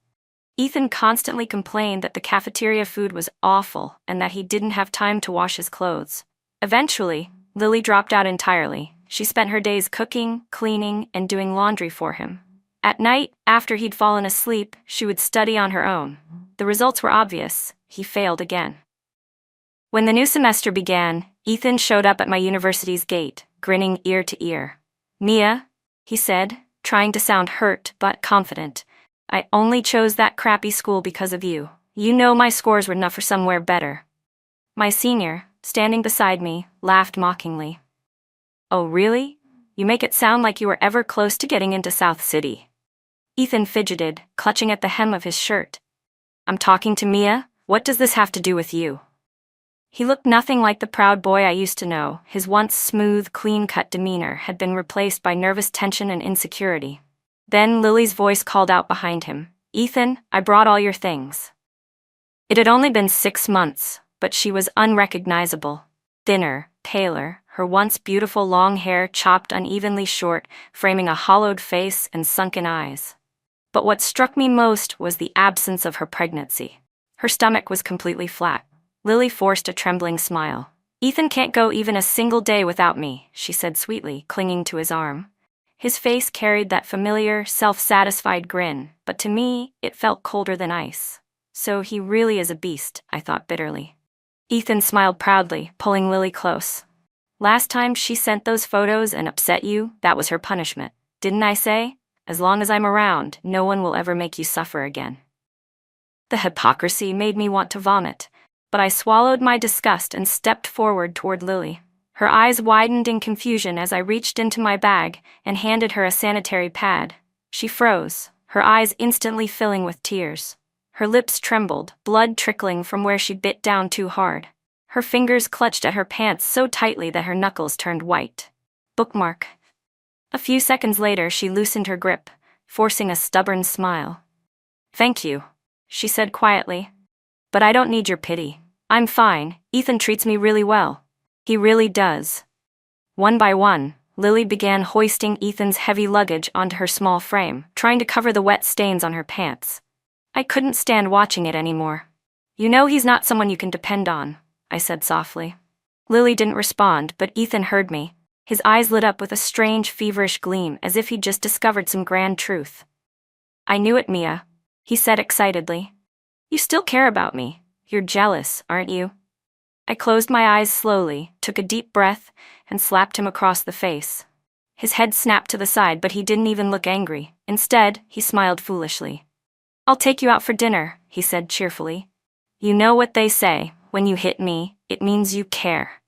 Ethan constantly complained that the cafeteria food was awful and that he didn't have time to wash his clothes. Eventually, Lily dropped out entirely. She spent her days cooking, cleaning, and doing laundry for him. At night, after he'd fallen asleep, she would study on her own. The results were obvious. He failed again. When the new semester began, Ethan showed up at my university's gate, grinning ear to ear. "Mia," he said, trying to sound hurt but confident, "I only chose that crappy school because of you. You know my scores were enough for somewhere better." My senior, standing beside me, laughed mockingly. "Oh really? You make it sound like you were ever close to getting into South City." Ethan fidgeted, clutching at the hem of his shirt. "I'm talking to Mia. What does this have to do with you?" He looked nothing like the proud boy I used to know. His once smooth, clean-cut demeanor had been replaced by nervous tension and insecurity. Then Lily's voice called out behind him, "Ethan, I brought all your things." It had only been 6 months, but she was unrecognizable. Thinner, paler, her once beautiful long hair chopped unevenly short, framing a hollowed face and sunken eyes. But what struck me most was the absence of her pregnancy. Her stomach was completely flat. Lily forced a trembling smile. "Ethan can't go even a single day without me," she said sweetly, clinging to his arm. His face carried that familiar, self-satisfied grin, but to me, it felt colder than ice. So he really is a beast, I thought bitterly. Ethan smiled proudly, pulling Lily close. "Last time she sent those photos and upset you, that was her punishment. Didn't I say? As long as I'm around, no one will ever make you suffer again." The hypocrisy made me want to vomit, but I swallowed my disgust and stepped forward toward Lily. Her eyes widened in confusion as I reached into my bag and handed her a sanitary pad. She froze, her eyes instantly filling with tears. Her lips trembled, blood trickling from where she bit down too hard. Her fingers clutched at her pants so tightly that her knuckles turned white. Bookmark. A few seconds later, she loosened her grip, forcing a stubborn smile. "Thank you," she said quietly. "But I don't need your pity. I'm fine. Ethan treats me really well. He really does." One by one, Lily began hoisting Ethan's heavy luggage onto her small frame, trying to cover the wet stains on her pants. I couldn't stand watching it anymore. "You know he's not someone you can depend on," I said softly. Lily didn't respond, but Ethan heard me. His eyes lit up with a strange, feverish gleam, as if he'd just discovered some grand truth. "I knew it, Mia," he said excitedly. "You still care about me. You're jealous, aren't you?" I closed my eyes slowly, took a deep breath, and slapped him across the face. His head snapped to the side, but he didn't even look angry. Instead, he smiled foolishly. "I'll take you out for dinner," he said cheerfully. "You know what they say, when you hit me, it means you care.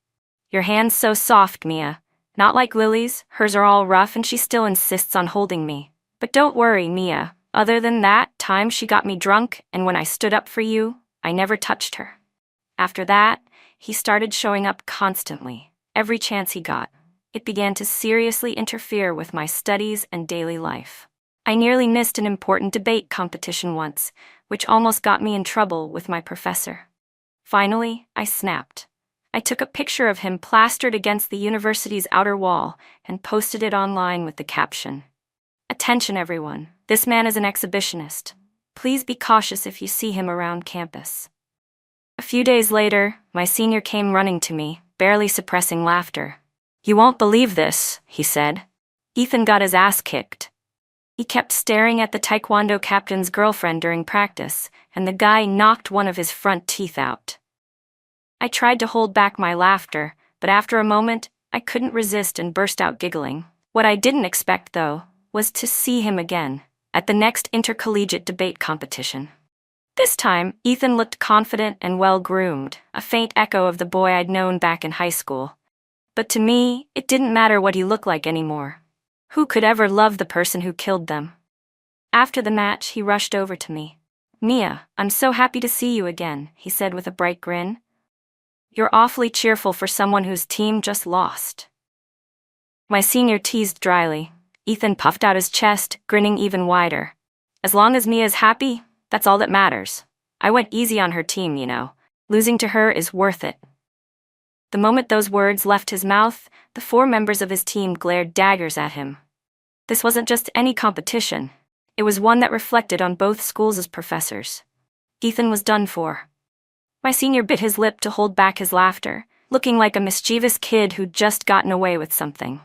Your hand's so soft, Mia. Not like Lily's, hers are all rough and she still insists on holding me. But don't worry, Mia. Other than that time she got me drunk, and when I stood up for you, I never touched her." After that, he started showing up constantly, every chance he got. It began to seriously interfere with my studies and daily life. I nearly missed an important debate competition once, which almost got me in trouble with my professor. Finally, I snapped. I took a picture of him plastered against the university's outer wall and posted it online with the caption, "Attention everyone, this man is an exhibitionist. Please be cautious if you see him around campus." A few days later, my senior came running to me, barely suppressing laughter. "You won't believe this," he said. "Ethan got his ass kicked." He kept staring at the taekwondo captain's girlfriend during practice, and the guy knocked one of his front teeth out. I tried to hold back my laughter, but after a moment, I couldn't resist and burst out giggling. What I didn't expect, though, was to see him again, at the next intercollegiate debate competition. This time, Ethan looked confident and well-groomed, a faint echo of the boy I'd known back in high school. But to me, it didn't matter what he looked like anymore. Who could ever love the person who killed them? After the match, he rushed over to me. "Mia, I'm so happy to see you again," he said with a bright grin. "You're awfully cheerful for someone whose team just lost." My senior teased dryly. Ethan puffed out his chest, grinning even wider. "As long as Mia's happy, that's all that matters. I went easy on her team, you know. Losing to her is worth it." The moment those words left his mouth, the 4 members of his team glared daggers at him. This wasn't just any competition. It was one that reflected on both schools' professors. Ethan was done for. My senior bit his lip to hold back his laughter, looking like a mischievous kid who'd just gotten away with something.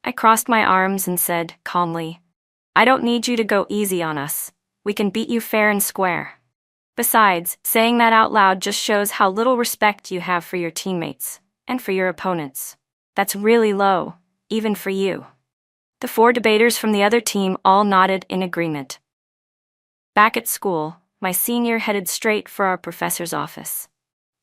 I crossed my arms and said, calmly, "I don't need you to go easy on us. We can beat you fair and square." Besides, saying that out loud just shows how little respect you have for your teammates, and for your opponents. That's really low, even for you. The 4 debaters from the other team all nodded in agreement. Back at school, my senior headed straight for our professor's office.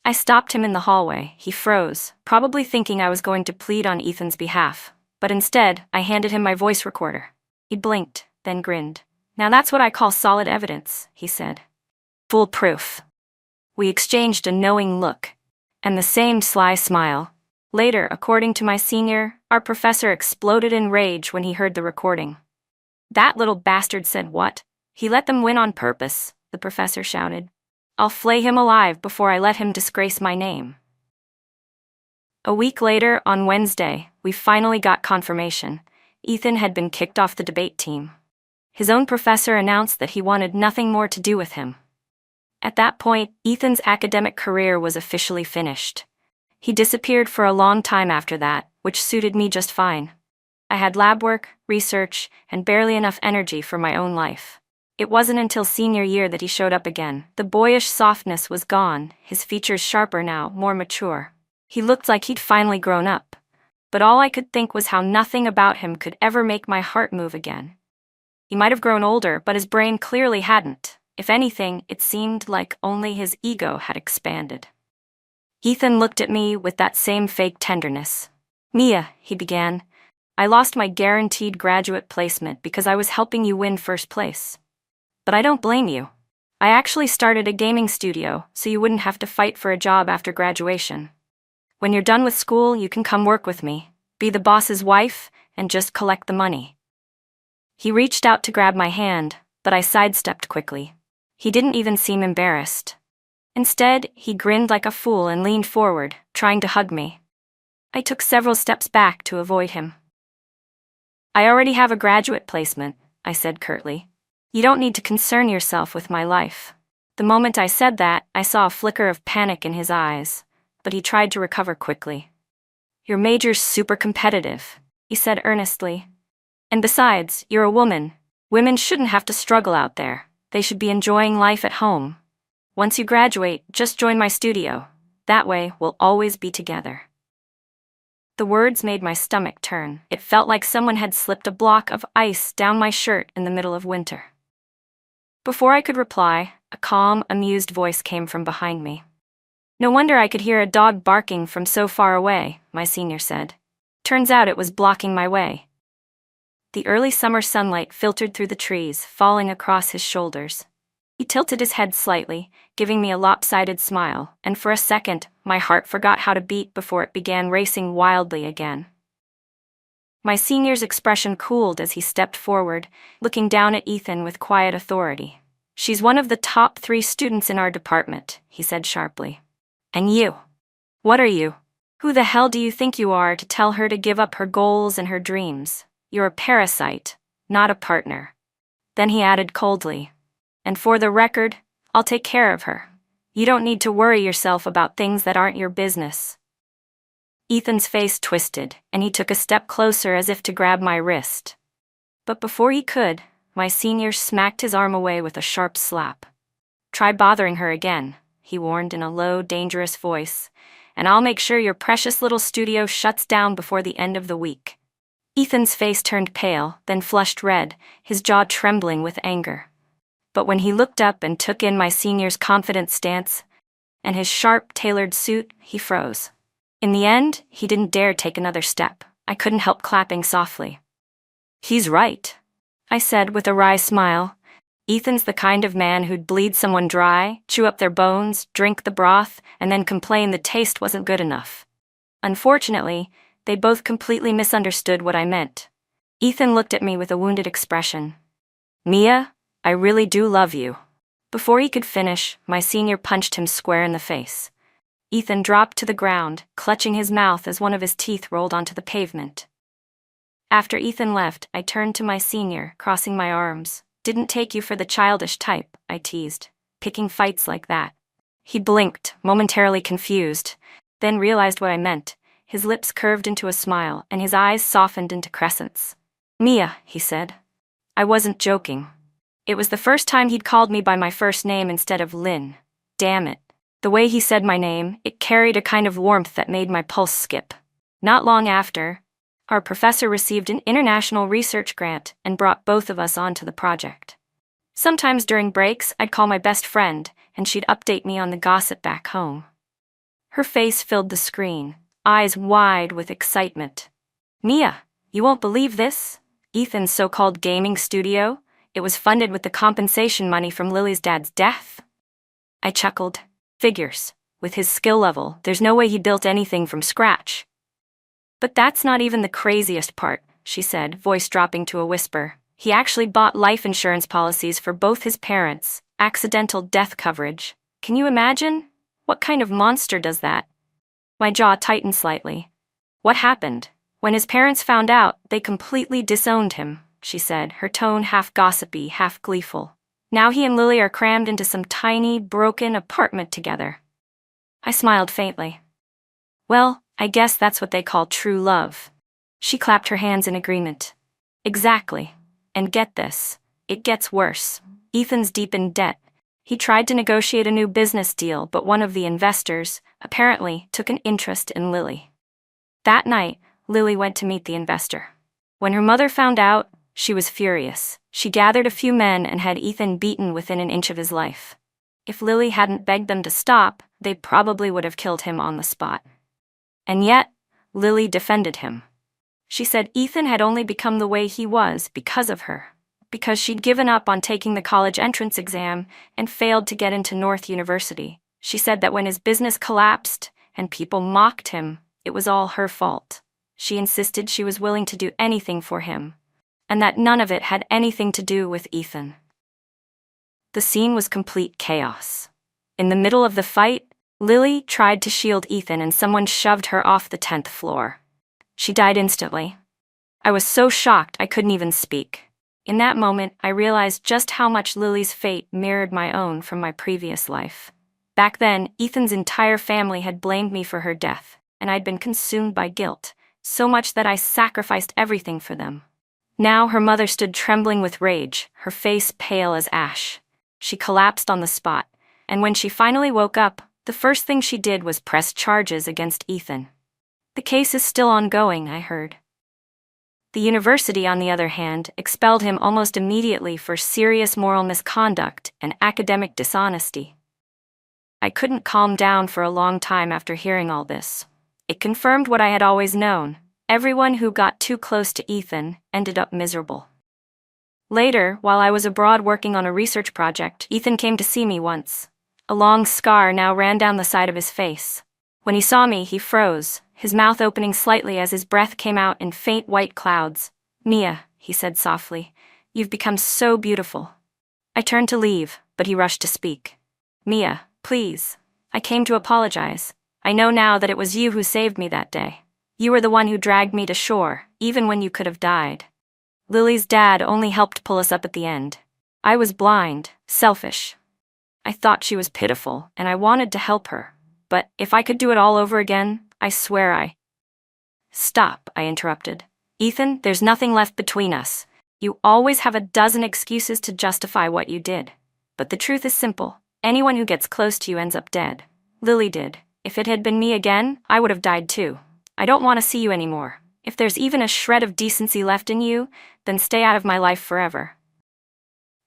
I stopped him in the hallway. He froze, probably thinking I was going to plead on Ethan's behalf, but instead, I handed him my voice recorder. He blinked, then grinned. "Now that's what I call solid evidence," he said. "Foolproof." We exchanged a knowing look, and the same sly smile. Later, according to my senior, our professor exploded in rage when he heard the recording. "That little bastard said what? He let them win on purpose," the professor shouted. "I'll flay him alive before I let him disgrace my name." A week later, on Wednesday, we finally got confirmation. Ethan had been kicked off the debate team. His own professor announced that he wanted nothing more to do with him. At that point, Ethan's academic career was officially finished. He disappeared for a long time after that, which suited me just fine. I had lab work, research, and barely enough energy for my own life. It wasn't until senior year that he showed up again. The boyish softness was gone, his features sharper now, more mature. He looked like he'd finally grown up. But all I could think was how nothing about him could ever make my heart move again. He might have grown older, but his brain clearly hadn't. If anything, it seemed like only his ego had expanded. Ethan looked at me with that same fake tenderness. "Mia," he began, "I lost my guaranteed graduate placement because I was helping you win first place. But I don't blame you. I actually started a gaming studio so you wouldn't have to fight for a job after graduation. When you're done with school, you can come work with me, be the boss's wife, and just collect the money." He reached out to grab my hand, but I sidestepped quickly. He didn't even seem embarrassed. Instead, he grinned like a fool and leaned forward, trying to hug me. I took several steps back to avoid him. "I already have a graduate placement," I said curtly. "You don't need to concern yourself with my life." The moment I said that, I saw a flicker of panic in his eyes, but he tried to recover quickly. "Your major's super competitive," he said earnestly. "And besides, you're a woman. Women shouldn't have to struggle out there. They should be enjoying life at home. Once you graduate, just join my studio. That way, we'll always be together." The words made my stomach turn. It felt like someone had slipped a block of ice down my shirt in the middle of winter. Before I could reply, a calm, amused voice came from behind me. "No wonder I could hear a dog barking from so far away," my senior said. "Turns out it was blocking my way." The early summer sunlight filtered through the trees, falling across his shoulders. He tilted his head slightly, giving me a lopsided smile, and for a second, my heart forgot how to beat before it began racing wildly again. My senior's expression cooled as he stepped forward, looking down at Ethan with quiet authority. "She's one of the top 3 students in our department," he said sharply. "And you? What are you? Who the hell do you think you are to tell her to give up her goals and her dreams? You're a parasite, not a partner." Then he added coldly, "And for the record, I'll take care of her. You don't need to worry yourself about things that aren't your business." Ethan's face twisted, and he took a step closer as if to grab my wrist. But before he could, My senior smacked his arm away with a sharp slap. "Try bothering her again," he warned in a low, dangerous voice, "and I'll make sure your precious little studio shuts down before the end of the week." Ethan's face turned pale, then flushed red, his jaw trembling with anger. But when he looked up and took in my senior's confident stance and his sharp, tailored suit, he froze. In the end, he didn't dare take another step. I couldn't help clapping softly. "He's right," I said with a wry smile. "Ethan's the kind of man who'd bleed someone dry, chew up their bones, drink the broth, and then complain the taste wasn't good enough." Unfortunately, they both completely misunderstood what I meant. Ethan looked at me with a wounded expression. "Mia, I really do love you." Before he could finish, my senior punched him square in the face. Ethan dropped to the ground, clutching his mouth as one of his teeth rolled onto the pavement. After Ethan left, I turned to my senior, crossing my arms. "Didn't take you for the childish type," I teased, "picking fights like that." He blinked, momentarily confused, then realized what I meant. His lips curved into a smile, and his eyes softened into crescents. "Mia," he said. I wasn't joking. It was the first time he'd called me by my first name instead of Lynn. Damn it. The way he said my name, it carried a kind of warmth that made my pulse skip. Not long after, our professor received an international research grant and brought both of us onto the project. Sometimes during breaks, I'd call my best friend, and she'd update me on the gossip back home. Her face filled the screen, eyes wide with excitement. "Mia, you won't believe this. Ethan's so-called gaming studio, it was funded with the compensation money from Lily's dad's death." I chuckled. Figures. With his skill level, there's no way he built anything from scratch. "But that's not even the craziest part," she said, voice dropping to a whisper. "He actually bought life insurance policies for both his parents, accidental death coverage. Can you imagine? What kind of monster does that?" My jaw tightened slightly. "What happened? When his parents found out, they completely disowned him," she said, her tone half gossipy, half gleeful. "Now he and Lily are crammed into some tiny, broken apartment together." I smiled faintly. "Well, I guess that's what they call true love." She clapped her hands in agreement. "Exactly. And get this, it gets worse. Ethan's deep in debt. He tried to negotiate a new business deal, but one of the investors, apparently, took an interest in Lily. That night, Lily went to meet the investor. When her mother found out, she was furious. She gathered a few men and had Ethan beaten within an inch of his life. If Lily hadn't begged them to stop, they probably would have killed him on the spot. And yet, Lily defended him. She said Ethan had only become the way he was because of her, because she'd given up on taking the college entrance exam and failed to get into North University. She said that when his business collapsed and people mocked him, it was all her fault. She insisted she was willing to do anything for him, and that none of it had anything to do with Ethan. The scene was complete chaos. In the middle of the fight, Lily tried to shield Ethan and someone shoved her off the 10th floor. She died instantly. I was so shocked I couldn't even speak. In that moment, I realized just how much Lily's fate mirrored my own from my previous life. Back then, Ethan's entire family had blamed me for her death, and I'd been consumed by guilt, so much that I sacrificed everything for them. Now her mother stood trembling with rage, her face pale as ash. She collapsed on the spot, and when she finally woke up, the first thing she did was press charges against Ethan. The case is still ongoing, I heard. The university, on the other hand, expelled him almost immediately for serious moral misconduct and academic dishonesty. I couldn't calm down for a long time after hearing all this. It confirmed what I had always known. Everyone who got too close to Ethan ended up miserable. Later, while I was abroad working on a research project, Ethan came to see me once. A long scar now ran down the side of his face. When he saw me, he froze, his mouth opening slightly as his breath came out in faint white clouds. "Mia," he said softly, "you've become so beautiful." I turned to leave, but he rushed to speak. "Mia, please. I came to apologize. I know now that it was you who saved me that day. You were the one who dragged me to shore, even when you could have died. Lily's dad only helped pull us up at the end. I was blind, selfish. I thought she was pitiful, and I wanted to help her. But if I could do it all over again, I swear I—" "Stop," I interrupted. "Ethan, there's nothing left between us. You always have a dozen excuses to justify what you did. But the truth is simple. Anyone who gets close to you ends up dead. Lily did. If it had been me again, I would have died too. I don't want to see you anymore. If there's even a shred of decency left in you, then stay out of my life forever."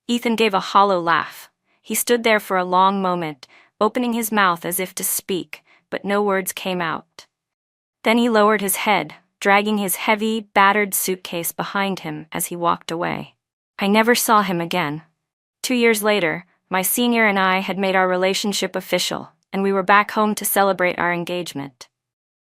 Ethan gave a hollow laugh. He stood there for a long moment, opening his mouth as if to speak, but no words came out. Then he lowered his head, dragging his heavy, battered suitcase behind him as he walked away. I never saw him again. 2 years later, my senior and I had made our relationship official, and we were back home to celebrate our engagement.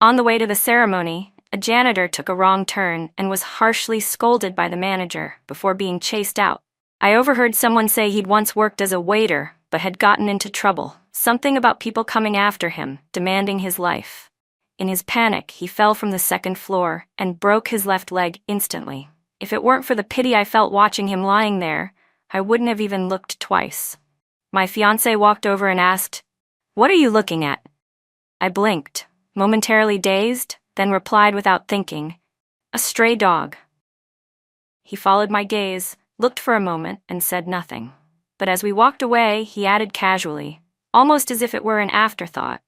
On the way to the ceremony, a janitor took a wrong turn and was harshly scolded by the manager before being chased out. I overheard someone say he'd once worked as a waiter, but had gotten into trouble, something about people coming after him, demanding his life. In his panic, he fell from the second floor and broke his left leg instantly. If it weren't for the pity I felt watching him lying there, I wouldn't have even looked twice. My fiancé walked over and asked, "What are you looking at?" I blinked, momentarily dazed, then replied without thinking, "A stray dog." He followed my gaze, looked for a moment, and said nothing. But as we walked away, he added casually, almost as if it were an afterthought,